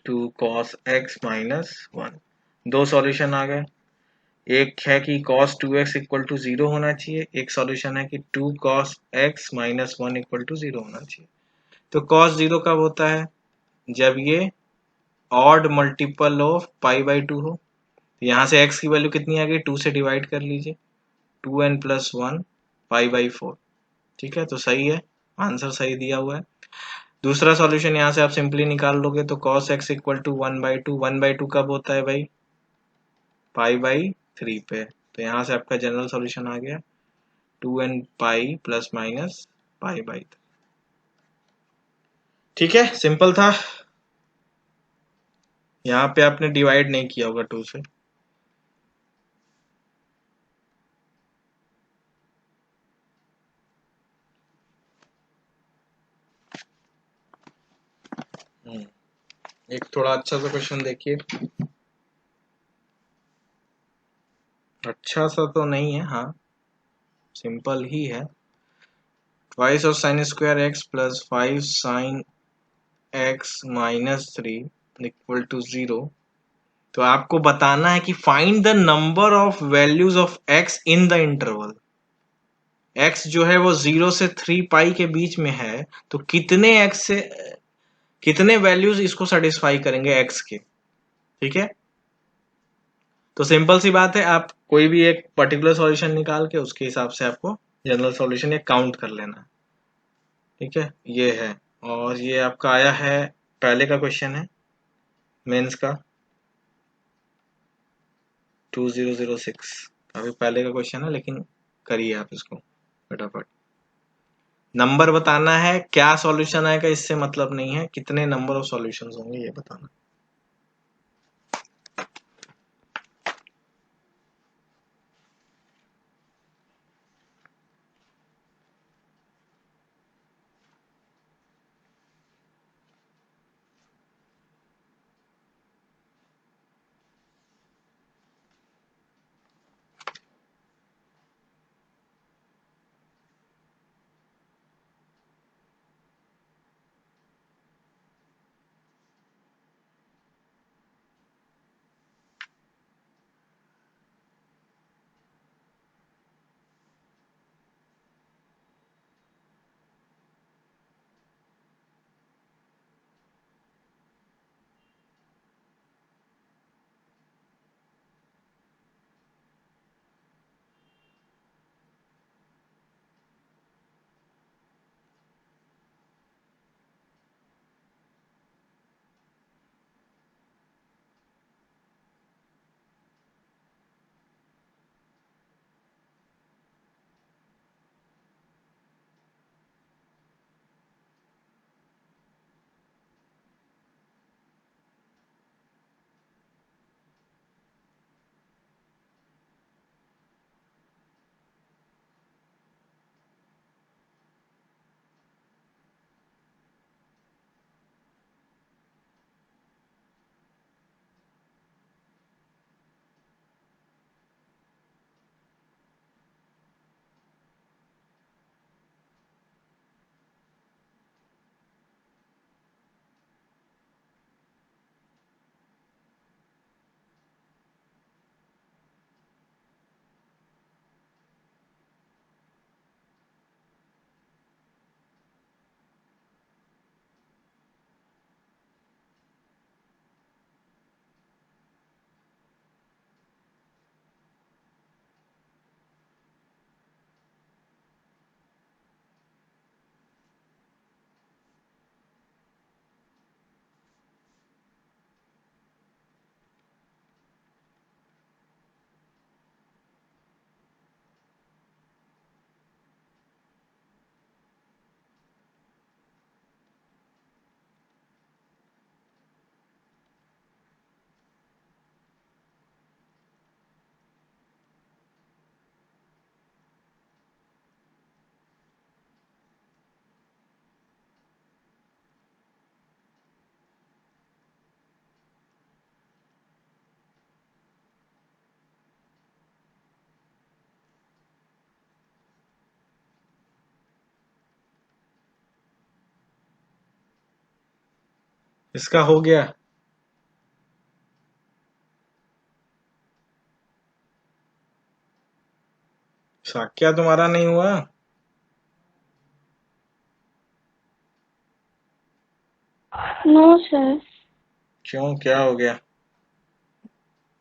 2 cos x - 1। दो सॉल्यूशन आ गए, एक है कि cos 2x इक्वल टू 0 होना चाहिए, एक सॉल्यूशन है कि 2 cos x - 1 इक्वल टू 0 होना चाहिए। तो cos 0 कब होता है? जब ये odd multiple of pi by 2 हो। तो यहाँ से x की वैल्यू कितनी आ गई, 2 से डिवाइड कर लीजिए, 2n+1 पाई बाई 4। ठीक है, तो सही है, आंसर सही दिया हुआ है। दूसरा सॉल्यूशन यहाँ से आप सिंपली निकाल लोगे, तो cos x इक्वल टू 1/2। 1/2 कब होता है भाई? पाई बाई 3 पे। तो यहाँ से आपका जनरल सॉल्यूशन आ गया 2n pi plus minus pi by 3। ठीक है, सिंपल था। यहाँ पे आपने डिवाइड नहीं किया होगा 2 से। एक थोड़ा अच्छा सा क्वेश्चन देखिए। अच्छा सा तो नहीं है, हाँ सिंपल ही है। Twice of sine square x plus 5 sine x minus 3 equal to 0। तो आपको बताना है कि find the number of values of x in the interval. x जो है वो 0 से 3 पाई के बीच में है, तो कितने x से कितने वैल्यूज इसको सेटिस्फाई करेंगे x के। ठीक है, तो सिंपल सी बात है, आप कोई भी एक पर्टिकुलर सॉल्यूशन निकाल के उसके हिसाब से आपको जनरल सॉल्यूशन ये काउंट कर लेना। ठीक है, ये है, और ये आपका आया है, पहले का क्वेश्चन है मेंस का 2006। काफी पहले का क्वेश्चन है, लेकिन करिए आप इसको फटाफट। नंबर बताना है, क्या सॉल्यूशन आएगा इससे मतलब नहीं है, कितने नंबर ऑफ सॉल्यूशंस होंगे ये बताना। इसका हो गया। साक्या तुम्हारा नहीं हुआ? No sir. क्यों, क्या हो गया?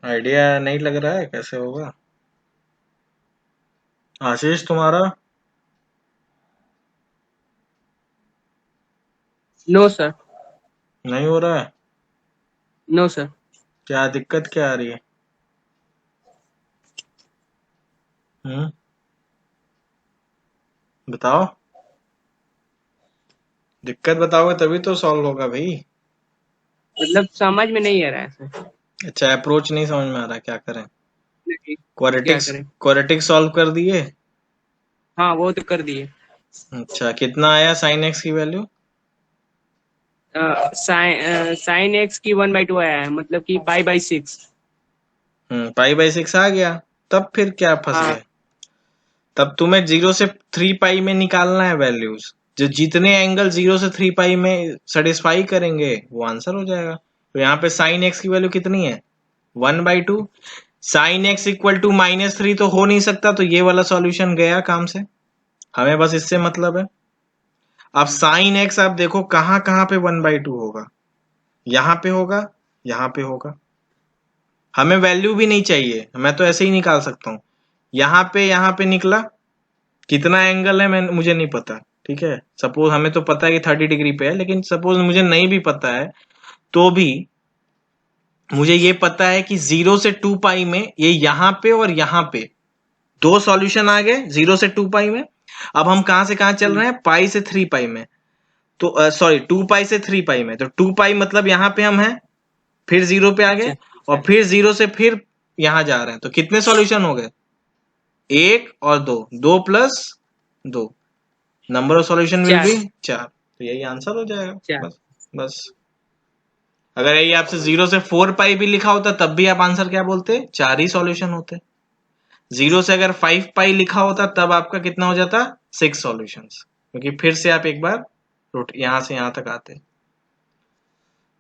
आइडिया नहीं लग रहा है कैसे होगा? आशीष तुम्हारा? No sir. नहीं हो रहा है? No sir. क्या दिक्कत क्या आ रही है? हम्म, बताओ। दिक्कत बताओगे तभी तो सॉल्व होगा भाई। मतलब समझ में नहीं आ रहा है सर। अच्छा, अप्रोच नहीं समझ में आ रहा, क्या करें? नहीं, क्या क्वाड्रेटिक्स करें? क्वाड्रेटिक सॉल्व कर दिए? हाँ वो तो कर दिए। अच्छा, कितना आया साइन एक्स की वैल्यू? साइन एक्स की 1/2 आया है, मतलब कि पाई/6। पाई बाई सिक्स आ गया। तब फिर क्या फंस हाँ गए? तब तुम्हें 0 से 3 पाई में निकालना है वैल्यूज। जो जितने एंगल 0 से 3 पाई में सेटिस्फाई करेंगे वो आंसर हो जाएगा। तो यहाँ पे साइन एक्स की वैल्यू कितनी है? 1/2। साइन एक्स इक्वल टू -3 तो हो नहीं सकता, तो ये वाला सॉल्यूशन गया काम से। हमें बस इससे मतलब है। अब साइन एक्स आप देखो कहाँ कहाँ पे 1/2 होगा। यहाँ पे होगा, यहाँ पे होगा। हमें वैल्यू भी नहीं चाहिए, मैं तो ऐसे ही निकाल सकता हूँ। यहाँ पे निकला। कितना एंगल है मैं मुझे नहीं पता। ठीक है, सपोज हमें तो पता है कि 30 डिग्री पे है, लेकिन सपोज मुझे नहीं भी पता है तो भी मुझे ये पता है कि 0 से 2 पाई में ये यहाँ पे और यहाँ पे दो सॉल्यूशन आ गए 0 से 2 पाई में। अब हम कहां से कहां चल रहे हैं? पाई से 3 पाई में। तो सॉरी 2 पाई से 3 पाई में, तो 2 पाई मतलब यहाँ पे हम हैं, फिर 0 पे आ अच्छा। गए और फिर 0 से फिर यहां जा रहे हैं। तो कितने सॉल्यूशन हो गए? एक और दो, 2 + 2, number of solution will B 4। 4। तो यही आंसर हो जाएगा। 4। बस बस। अगर यही आपसे 0 से 4 पाई भी लिखा होता तब भी आप आंसर क्या बोलते? 4 ही सॉल्यूशन होते। 0 से अगर 5 पाई लिखा होता तब आपका कितना हो जाता? 6 सॉल्यूशंस, क्योंकि फिर से आप एक बार यहां से यहां तक आते।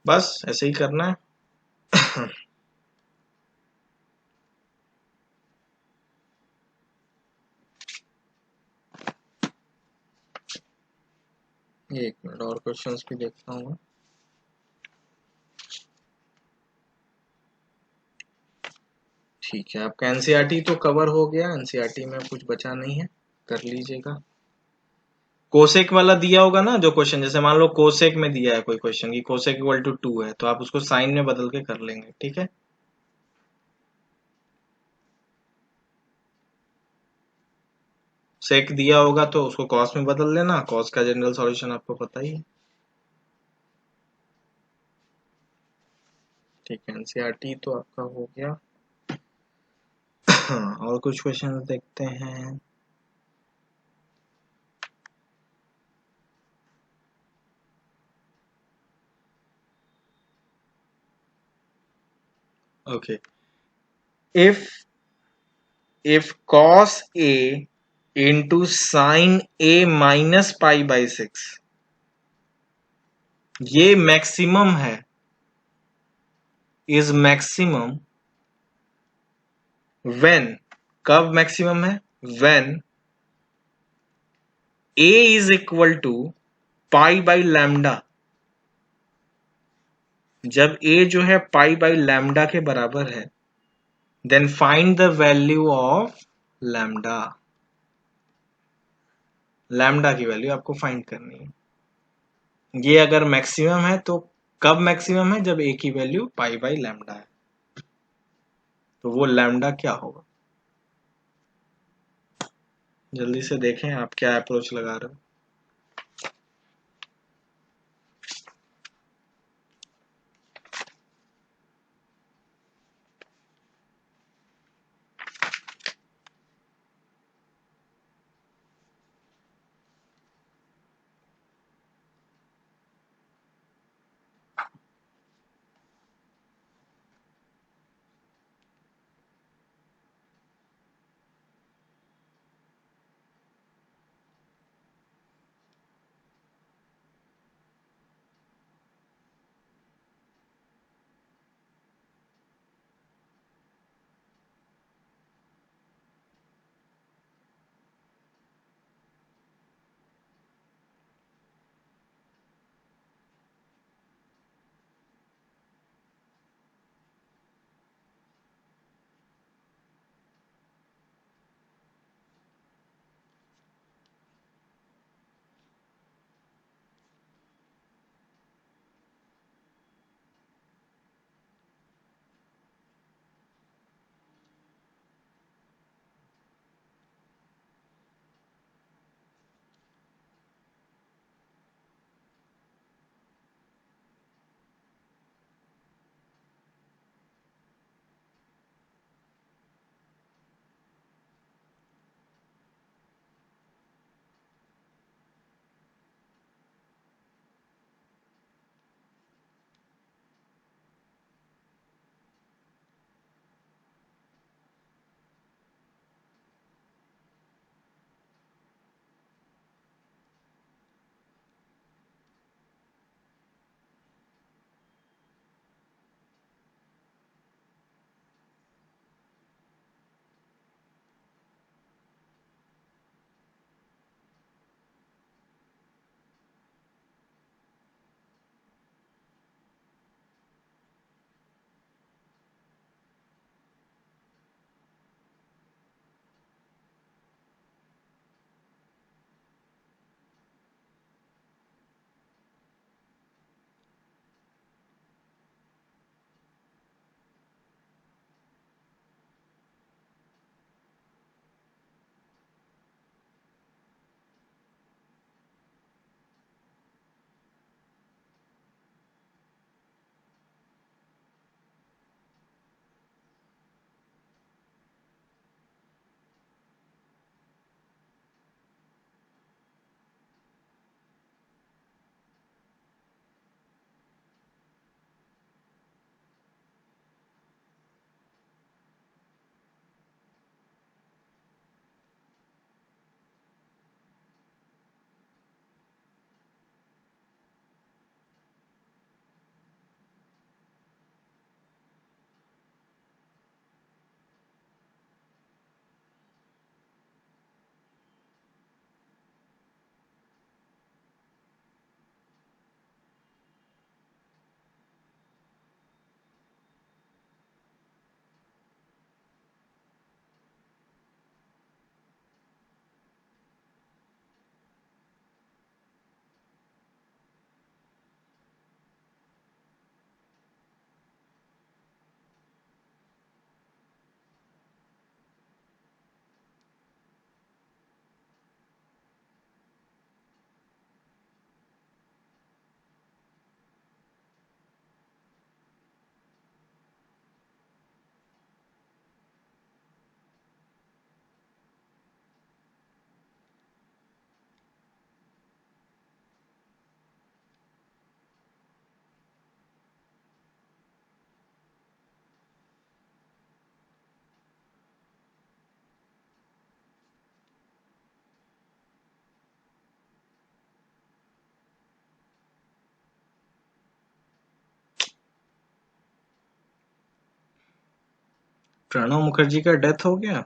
बस ऐसे ही करना है। एक मिनट और क्वेश्चंस भी देखता हूँ। ठीक है, आपका एनसीईआरटी तो कवर हो गया। एनसीईआरटी में कुछ बचा नहीं है, कर लीजिएगा। कोसेक वाला दिया होगा ना जो क्वेश्चन, जैसे मान लो कोसेक में दिया है कोई क्वेश्चन की कोसेक इक्वल टू 2 है, तो आप उसको साइन में बदल के कर लेंगे। ठीक है, सेक दिया होगा तो उसको कॉस में बदल लेना। कॉस का जनरल सॉल्यूशन आपको पता ही है। ठीक है, एनसीईआरटी तो आपका हो गया। और कुछ क्वेश्चन देखते हैं। Okay, if cos a into sin a minus पाई/6 ये मैक्सिमम है, इज मैक्सिमम व्हेन, कब मैक्सिमम है? When a is equal to पाई/लैम्डा। जब a जो है पाई/लैम्डा के बराबर है, then find the value of lambda. Lambda की वैल्यू आपको फाइंड करनी है। ये अगर मैक्सिमम है तो कब मैक्सिमम है? जब a की वैल्यू पाई/लैम्डा है। तो वो लैम्डा क्या होगा? जल्दी से देखें आप क्या अप्रोच लगा रहे हो। प्रणब मुखर्जी का डेथ हो गया?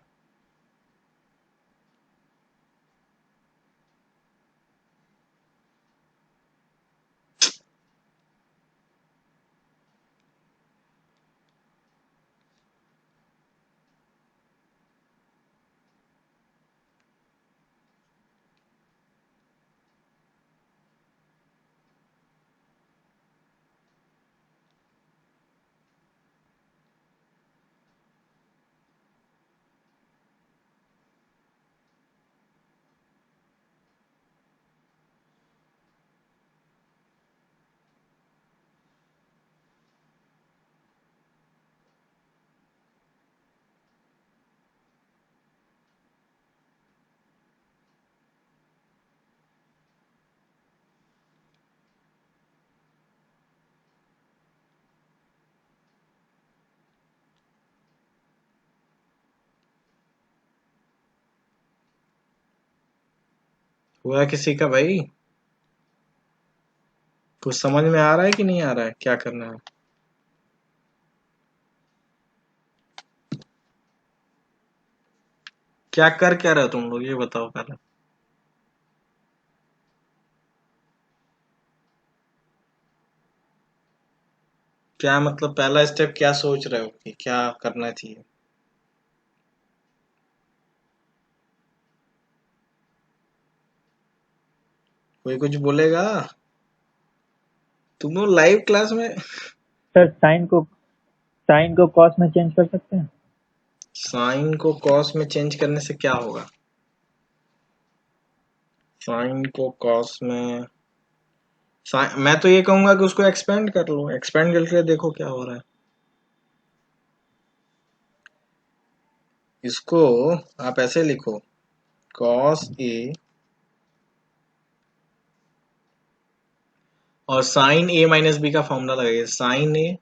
हुआ किसी का भाई? कुछ समझ में आ रहा है कि नहीं आ रहा है, क्या करना है? क्या कर क्या रहे हो तुम लोग, ये बताओ पहले। क्या मतलब पहला स्टेप क्या सोच रहे हो कि क्या करना चाहिए? कोई कुछ बोलेगा? तुम लोग लाइव क्लास में सर साइन को कॉस में चेंज कर सकते हैं? साइन को कॉस में चेंज करने से क्या होगा? साइन को कॉस में मैं तो ये कहूंगा कि उसको एक्सपेंड कर लो, एक्सपेंड करके देखो क्या हो रहा है। इसको आप ऐसे लिखो, कॉस ए और साइन ए माइनस बी का फॉर्मूला लगाइए, साइन ए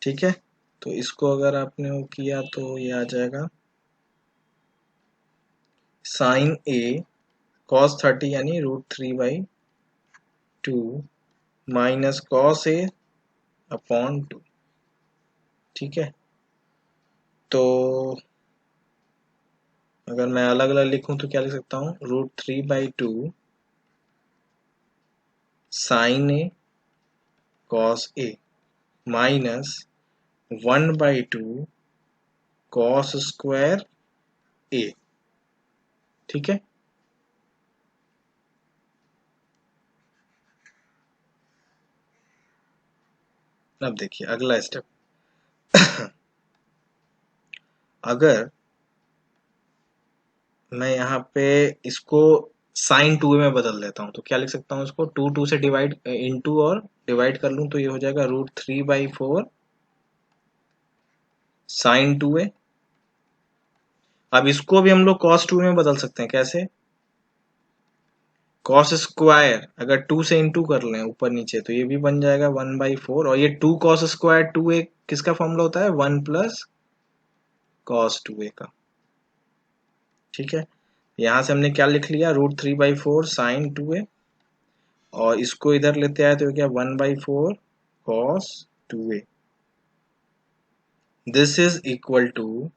ठीक है। तो इसको अगर आपने वो किया तो ये आ जाएगा साइन ए कॉस 30 यानी √3/2 माइनस कॉस ए अपॉन 2। ठीक है, तो अगर मैं अलग अलग लिखूं तो क्या लिख सकता हूँ, √3/2 sign A cos A minus 1/2 cos square ए। ठीक है, अब देखिए अगला स्टेप। अगर मैं यहाँ पे इसको साइन 2 में बदल देता हूँ तो क्या लिख सकता हूँ, इसको 2 से डिवाइड इनटू और डिवाइड कर लूँ तो ये हो जाएगा √3/4 साइन 2a। अब इसको भी हम लोग cos 2 में बदल सकते हैं, कैसे? cos स्क्वायर अगर 2 से इंटू कर लें ऊपर नीचे तो ये भी बन जाएगा 1/4, और ये 2 cos स्क्वायर 2a किसका फॉर्मूला होता है, 1 प्लस cos 2a का। ठीक है, यहां से हमने क्या लिख लिया, √3/4 साइन 2a, और इसको इधर लेते आए तो क्या 1/4 cos 2a। This is equal to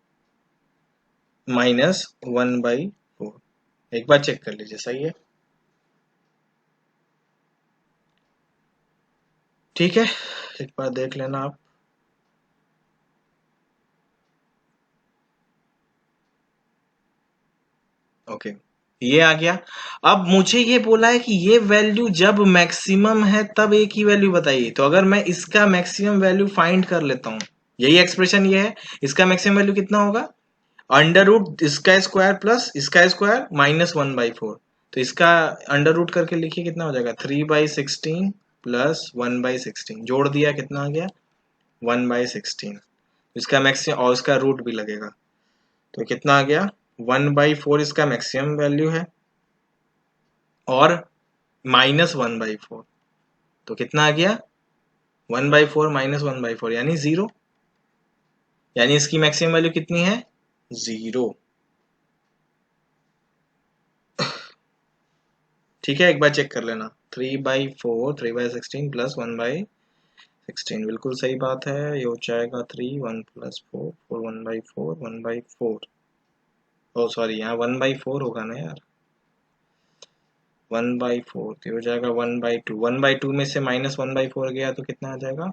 -1/4। एक बार चेक कर लीजिए, सही है? ठीक है, एक बार देख लेना आप। ओके, ये आ गया। अब मुझे ये बोला है कि ये वैल्यू जब मैक्सिमम है तब एक ही वैल्यू बताइए, तो अगर मैं इसका मैक्सिमम वैल्यू फाइंड कर लेता हूं, यही एक्सप्रेशन ये है, इसका मैक्सिमम वैल्यू कितना होगा, अंडर रूट इसका स्क्वायर प्लस इसका स्क्वायर -1/4। तो इसका अंडर रूट करके लिखिए, कितना हो जाएगा, 3/16 प्लस 1/16, जोड़ दिया कितना आ गया, 1/16। इसका मैक्सिमम और इसका रूट भी लगेगा तो कितना आ गया, 1/4 इसका मैक्सिमम वैल्यू है और -1/4, तो कितना आ गया, 1/4 -1/4 यानी 0, यानी इसकी मैक्सिमम वैल्यू कितनी है, 0। ठीक है, एक बार चेक कर लेना। 3/4 3/16 प्लस 1/16 बिल्कुल सही बात है। ये हो जाएगा 3 1 प्लस 4 4 1/4 1/4। ओ सॉरी, यहाँ 1/4 होगा ना यार, 1/4 तो हो जाएगा 1/2। 1/2 में से -1/4 गया तो कितना आ जाएगा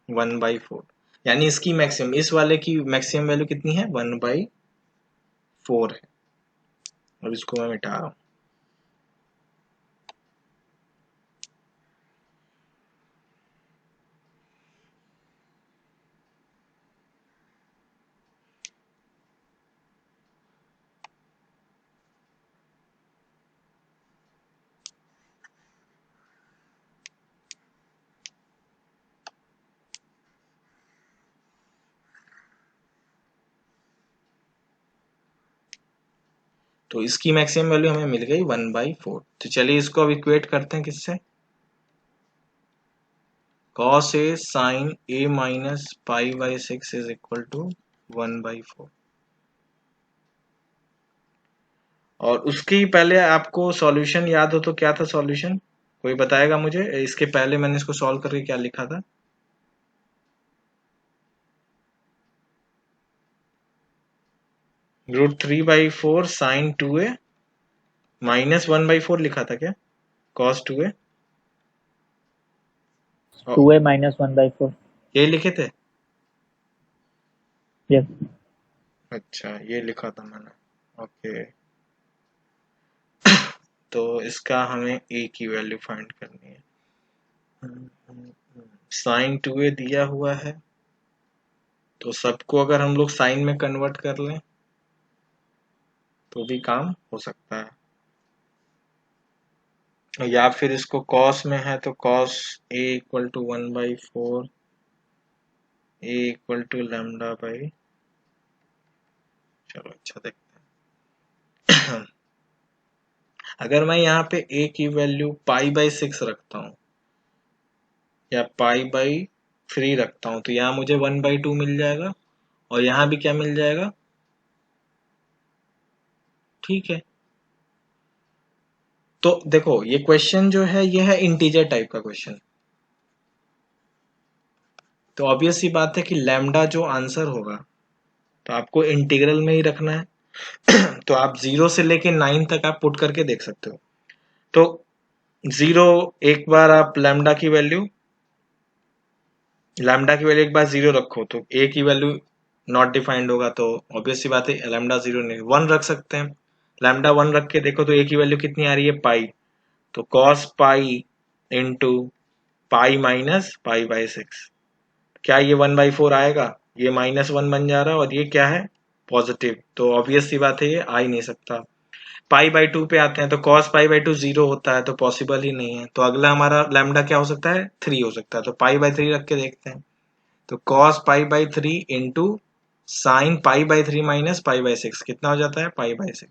1/4। यानी इसकी मैक्सिमम, इस वाले की मैक्सिमम वैल्यू कितनी है 1/4 है। और इसको मैं मिटा रहा हूँ। तो इसकी मैक्सिमम वैल्यू हमें मिल गई 1/4। तो चलिए इसको अब इक्वेट करते हैं किससे, cos a sin a minus π/6 is equal to 1/4। और उसकी पहले आपको सॉल्यूशन याद हो तो क्या था सॉल्यूशन, कोई बताएगा मुझे? इसके पहले मैंने इसको सॉल्व करके क्या लिखा था? √3/4 sin 2a माइनस 1/4 लिखा था क्या, cos 2a 2a minus 1/4। ये लिखे थे? यस। अच्छा, ये लिखा था मैंने, ओके। तो इसका हमें a की वैल्यू फाइंड करनी है। sin 2a दिया हुआ है, तो सबको अगर हम लोग साइन में कन्वर्ट कर लें तो भी काम हो सकता है, या फिर इसको cos में है तो cos a equal to 1/4 a equal to lambda by, चलो अच्छा देखते हैं। अगर मैं यहाँ पे a की वैल्यू π/6 रखता हूँ या π/3 रखता हूँ तो यहाँ मुझे 1/2 मिल जाएगा और यहाँ भी क्या मिल जाएगा, ठीक है। तो देखो ये क्वेश्चन जो है ये है इंटीजर टाइप का क्वेश्चन, तो ऑब्वियस सी बात है कि लैम्डा जो आंसर होगा तो आपको इंटीग्रल में ही रखना है। तो आप 0 से लेके 9 तक आप पुट करके देख सकते हो। तो 0 एक बार आप लैम्डा की वैल्यू एक बार 0 रखो तो a की वैल्यू नॉट डिफाइंड होगा, तो ऑब्वियस सी बात है लैम्डा 0 नहीं, 1 रख सकते हैं। लैम्डा 1 रख के देखो तो a की वैल्यू कितनी आ रही है पाई, तो cos pi into pi minus π/6, क्या ये 1/4 आएगा? ये -1 बन जा रहा है और ये क्या है पॉजिटिव, तो ऑब्वियस सी बात है ये आ ही नहीं सकता। π/2 पे आते हैं तो cos π/2 0 होता है तो पॉसिबल ही नहीं है। तो अगला हमारा लैम्डा क्या हो सकता है 3 हो सकता है, तो π/3 रख के देखते हैं। तो cos π/3 इंटू साइन π/3 माइनस π/6 कितना हो जाता है π/6।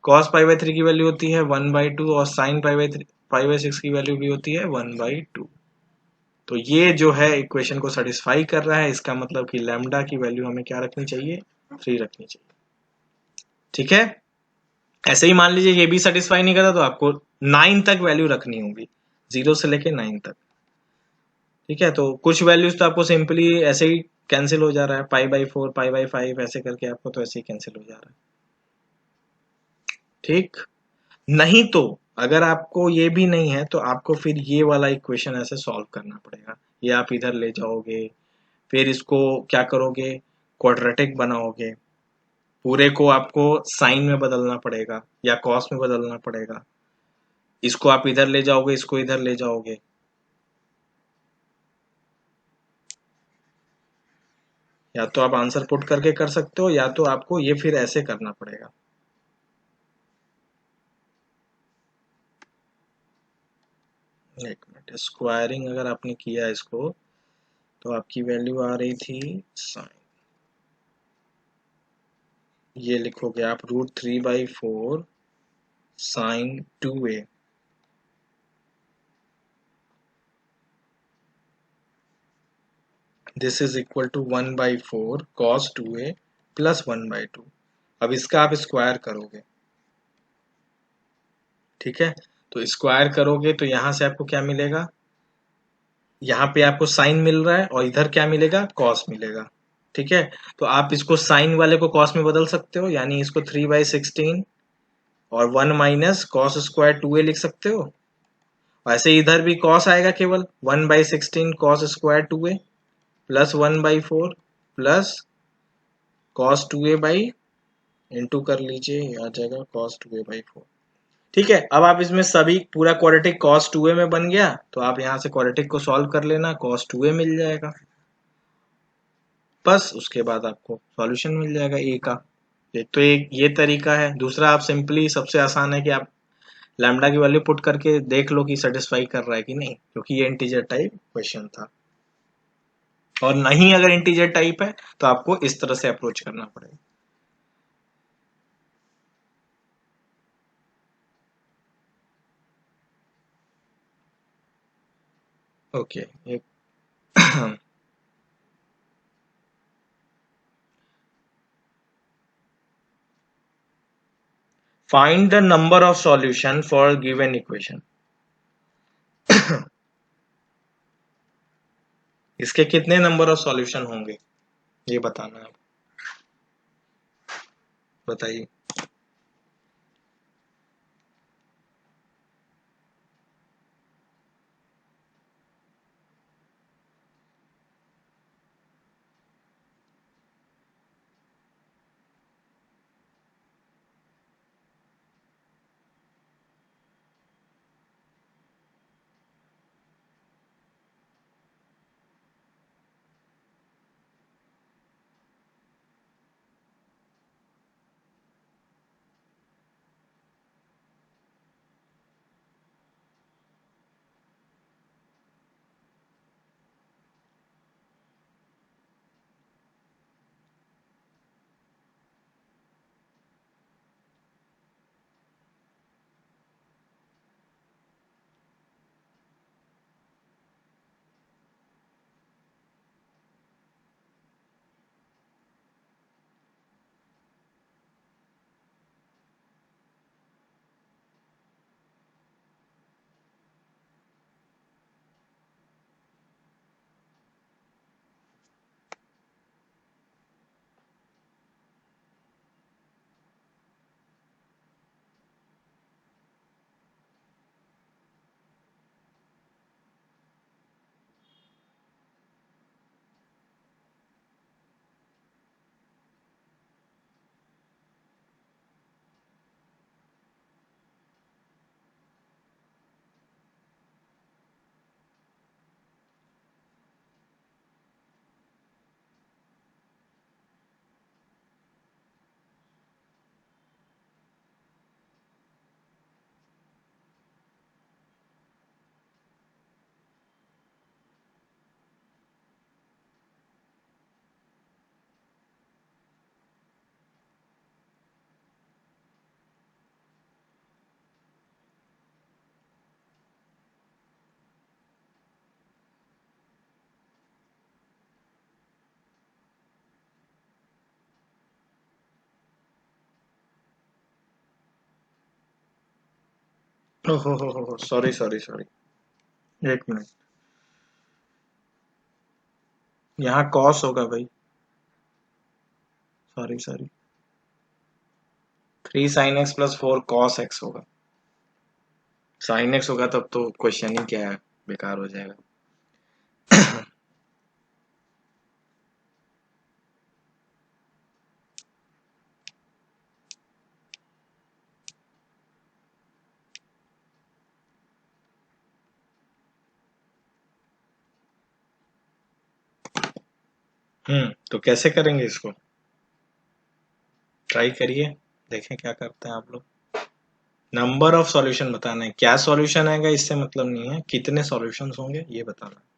cos π/3 की वैल्यू होती है 1/2 और साइन π/6 की वैल्यू भी होती है 1/2। तो ये जो है इक्वेशन को सेटिस्फाई कर रहा है, इसका मतलब कि लैम्डा की वैल्यू हमें क्या रखनी चाहिए 3 रखनी चाहिए, ठीक है। ऐसे ही मान लीजिए ये भी सेटिस्फाई नहीं करता तो आपको 9 तक वैल्यू रखनी होगी, 0 से लेके 9 तक, ठीक है। तो कुछ वैल्यूज तो आपको सिंपली ऐसे ही कैंसिल हो जा रहा है, π/4 π/5 ऐसे करके आपको तो ऐसे ही कैंसिल हो जा रहा है, ठीक। नहीं तो अगर आपको ये भी नहीं है तो आपको फिर ये वाला इक्वेशन ऐसे सॉल्व करना पड़ेगा, ये आप इधर ले जाओगे, फिर इसको क्या करोगे क्वाड्रेटिक बनाओगे, पूरे को आपको साइन में बदलना पड़ेगा या कॉस में बदलना पड़ेगा, इसको आप इधर ले जाओगे, इसको इधर ले जाओगे, या तो आप आंसर पुट करके कर सकते हो या तो आपको ये फिर ऐसे करना पड़ेगा। एक मिनट, स्क्वायरिंग अगर आपने किया इसको तो आपकी वैल्यू आ रही थी साइन, ये लिखोगे आप √3/4 sine 2a this is equal to 1/4 cos 2a plus 1/2। अब इसका आप स्क्वायर करोगे, ठीक है। तो स्क्वायर करोगे तो यहाँ से आपको क्या मिलेगा, यहाँ पे आपको साइन मिल रहा है और इधर क्या मिलेगा, कॉस मिलेगा। ठीक है, तो आप इसको साइन वाले को कॉस में बदल सकते हो, यानी इसको 3/16 और 1 माइनस कॉस स्क्वायर 2a लिख सकते हो। वैसे इधर भी कॉस आएगा, केवल 1/16 cos square 2a plus 1/4 plus cos 2a by into कर लीजिए, आ जाएगा कॉस 2a/4। ठीक है, अब आप इसमें सभी पूरा क्वाड्रेटिक cos 2a में बन गया, तो आप यहाँ से क्वाड्रेटिक को सॉल्व कर लेना, cos 2a मिल जाएगा। बस उसके बाद आपको सॉल्यूशन मिल जाएगा a का। एक तो एक ये तरीका है। दूसरा, आप सिंपली, सबसे आसान है कि आप लैम्डा की वैल्यू पुट करके देख लो कि सेटिस्फाई कर रहा है कि नहीं, क्योंकि ये इंटीजर टाइप क्वेश्चन था। और नहीं, अगर इंटीजर टाइप है तो आपको इस तरह से अप्रोच करना पड़ेगा। ओके, एक find the number of solution for a given equation। इसके कितने नंबर ऑफ सॉल्यूशन होंगे ये बताना है, बताइए। ओहो, सॉरी सॉरी सॉरी, एक मिनट। यहाँ कॉस होगा भाई, sorry sorry, 3 sin x plus 4 cos x होगा। sin x होगा तब तो क्वेश्चन ही क्या है, बेकार हो जाएगा। तो कैसे करेंगे इसको, ट्राई करिए, देखें क्या करते हैं आप लोग। नंबर ऑफ सॉल्यूशन बताना है, क्या सॉल्यूशन आएगा इससे मतलब नहीं है, कितने सॉल्यूशंस होंगे ये बताना है।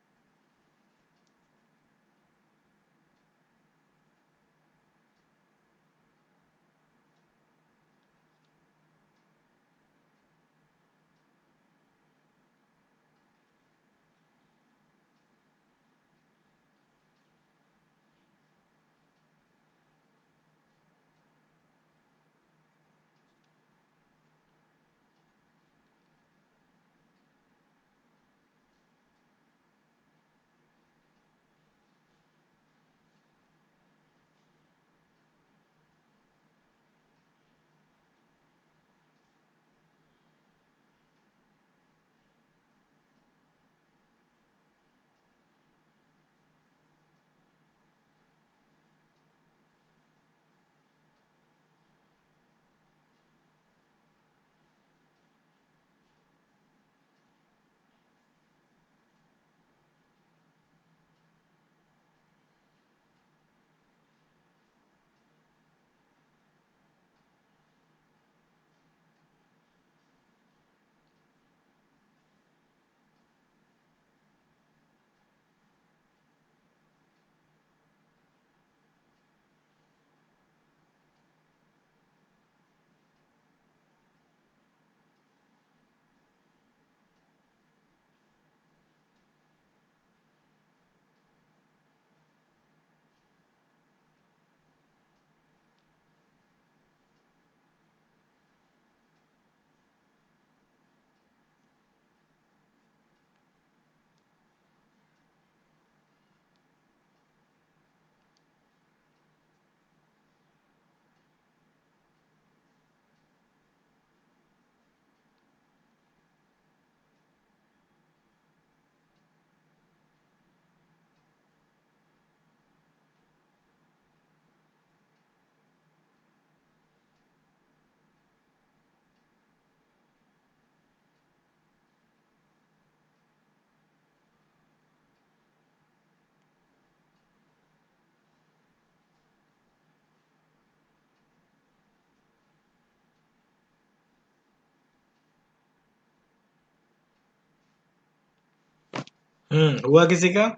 हुआ किसी का?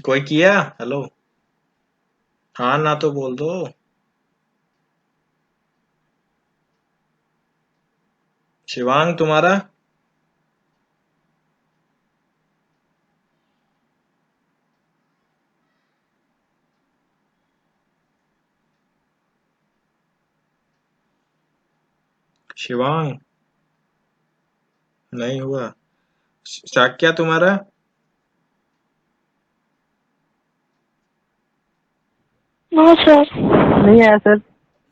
कोई किया? हेलो, हाँ ना तो बोल दो। शिवांग तुम्हारा? शिवांग नहीं हुआ। शाक्या तुम्हारा? No sir. नहीं आया सर।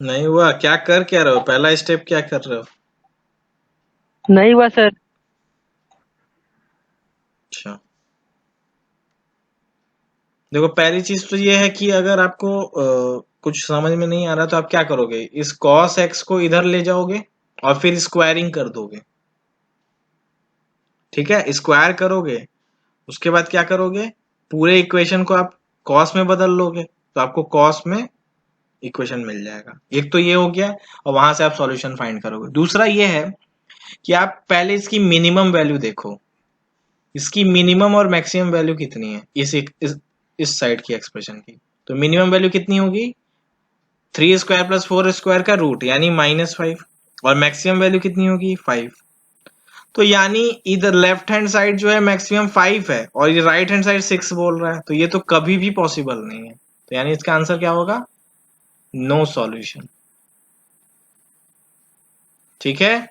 नहीं हुआ। क्या रहे हो? पहला स्टेप क्या कर रहे हो? नहीं हुआ सर। अच्छा, देखो पहली चीज तो ये है कि अगर आपको कुछ समझ में नहीं आ रहा तो आप क्या करोगे, इस cos x को इधर ले जाओगे और फिर स्क्वायरिंग कर दोगे। ठीक है, स्क्वायर करोगे, उसके बाद क्या करोगे, पूरे इक्वेशन को आप cos में बदल लोगे तो आपको cos में इक्वेशन मिल जाएगा। एक तो ये हो गया, और वहां से आप सॉल्यूशन फाइंड करोगे। दूसरा ये है कि आप पहले इसकी मिनिमम वैल्यू देखो, इसकी मिनिमम और मैक्सिमम वैल्यू कितनी है इस साइड की एक्सप्रेशन की। तो मिनिमम वैल्यू कितनी होगी, 3² + 4² का रूट यानी -5, और मैक्सिमम वैल्यू कितनी होगी 5। तो यानी इधर लेफ्ट हैंड साइड जो है मैक्सिमम 5 है और ये राइट हैंड साइड 6 बोल रहा है, तो ये तो कभी भी पॉसिबल नहीं है। तो यानी इसका आंसर क्या होगा, नो सॉल्यूशन। ठीक है,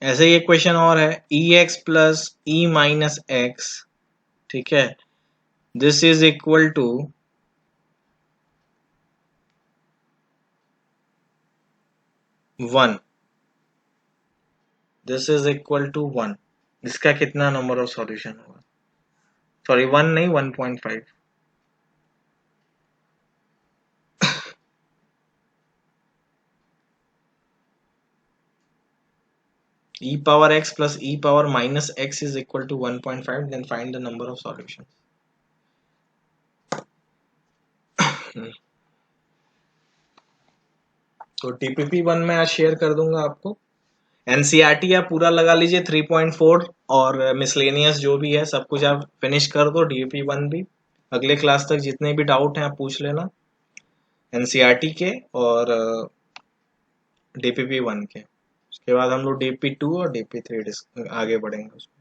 ऐसे ही एक क्वेश्चन और है, ex + e - x, ठीक है, this is equal to 1, this is equal to 1। इसका कितना नंबर ऑफ सॉल्यूशन होगा? सॉरी 1 नहीं, 1.5। e⁻x + e⁻− x is equal to 1.5, then find the number of solutions. तो TPP1 में आज शेयर कर दूंगा आपको। NCERT आप पूरा लगा लीजिए 3.4, और मिसलेनियस जो भी है सब कुछ आप फिनिश कर दो। DPP1 भी अगले क्लास तक जितने भी डाउट हैं आप पूछ लेना NCERT के और DPP1 के। उसके बाद हम लोग DP2 और DP3 आगे बढ़ेंगे उसमें।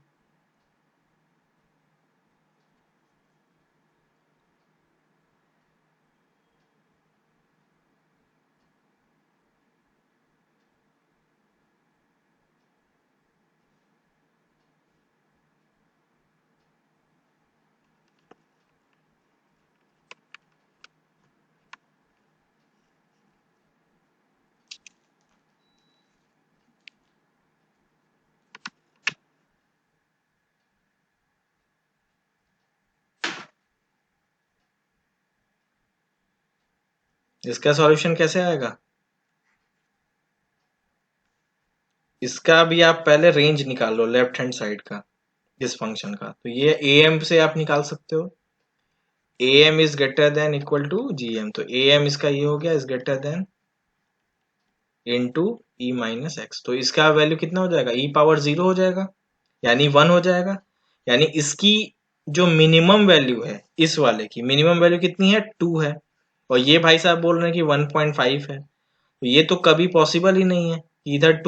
इसका सॉल्यूशन कैसे आएगा, इसका भी आप पहले रेंज निकाल लो लेफ्ट हैंड साइड का इस फंक्शन का। तो ये am से आप निकाल सकते हो, am is greater than equal to gm। तो am इसका ये हो गया, is greater than into e - x। तो इसका वैल्यू कितना हो जाएगा, e⁻0 हो जाएगा, यानी 1 हो जाएगा। यानी इसकी जो मिनिमम वैल्यू है, इस वाले की मिनिमम वैल्यू कितनी है, 2 है, और ये भाई साहब बोल रहे हैं कि 1.5 है। तो ये तो कभी पॉसिबल ही नहीं है, इधर 2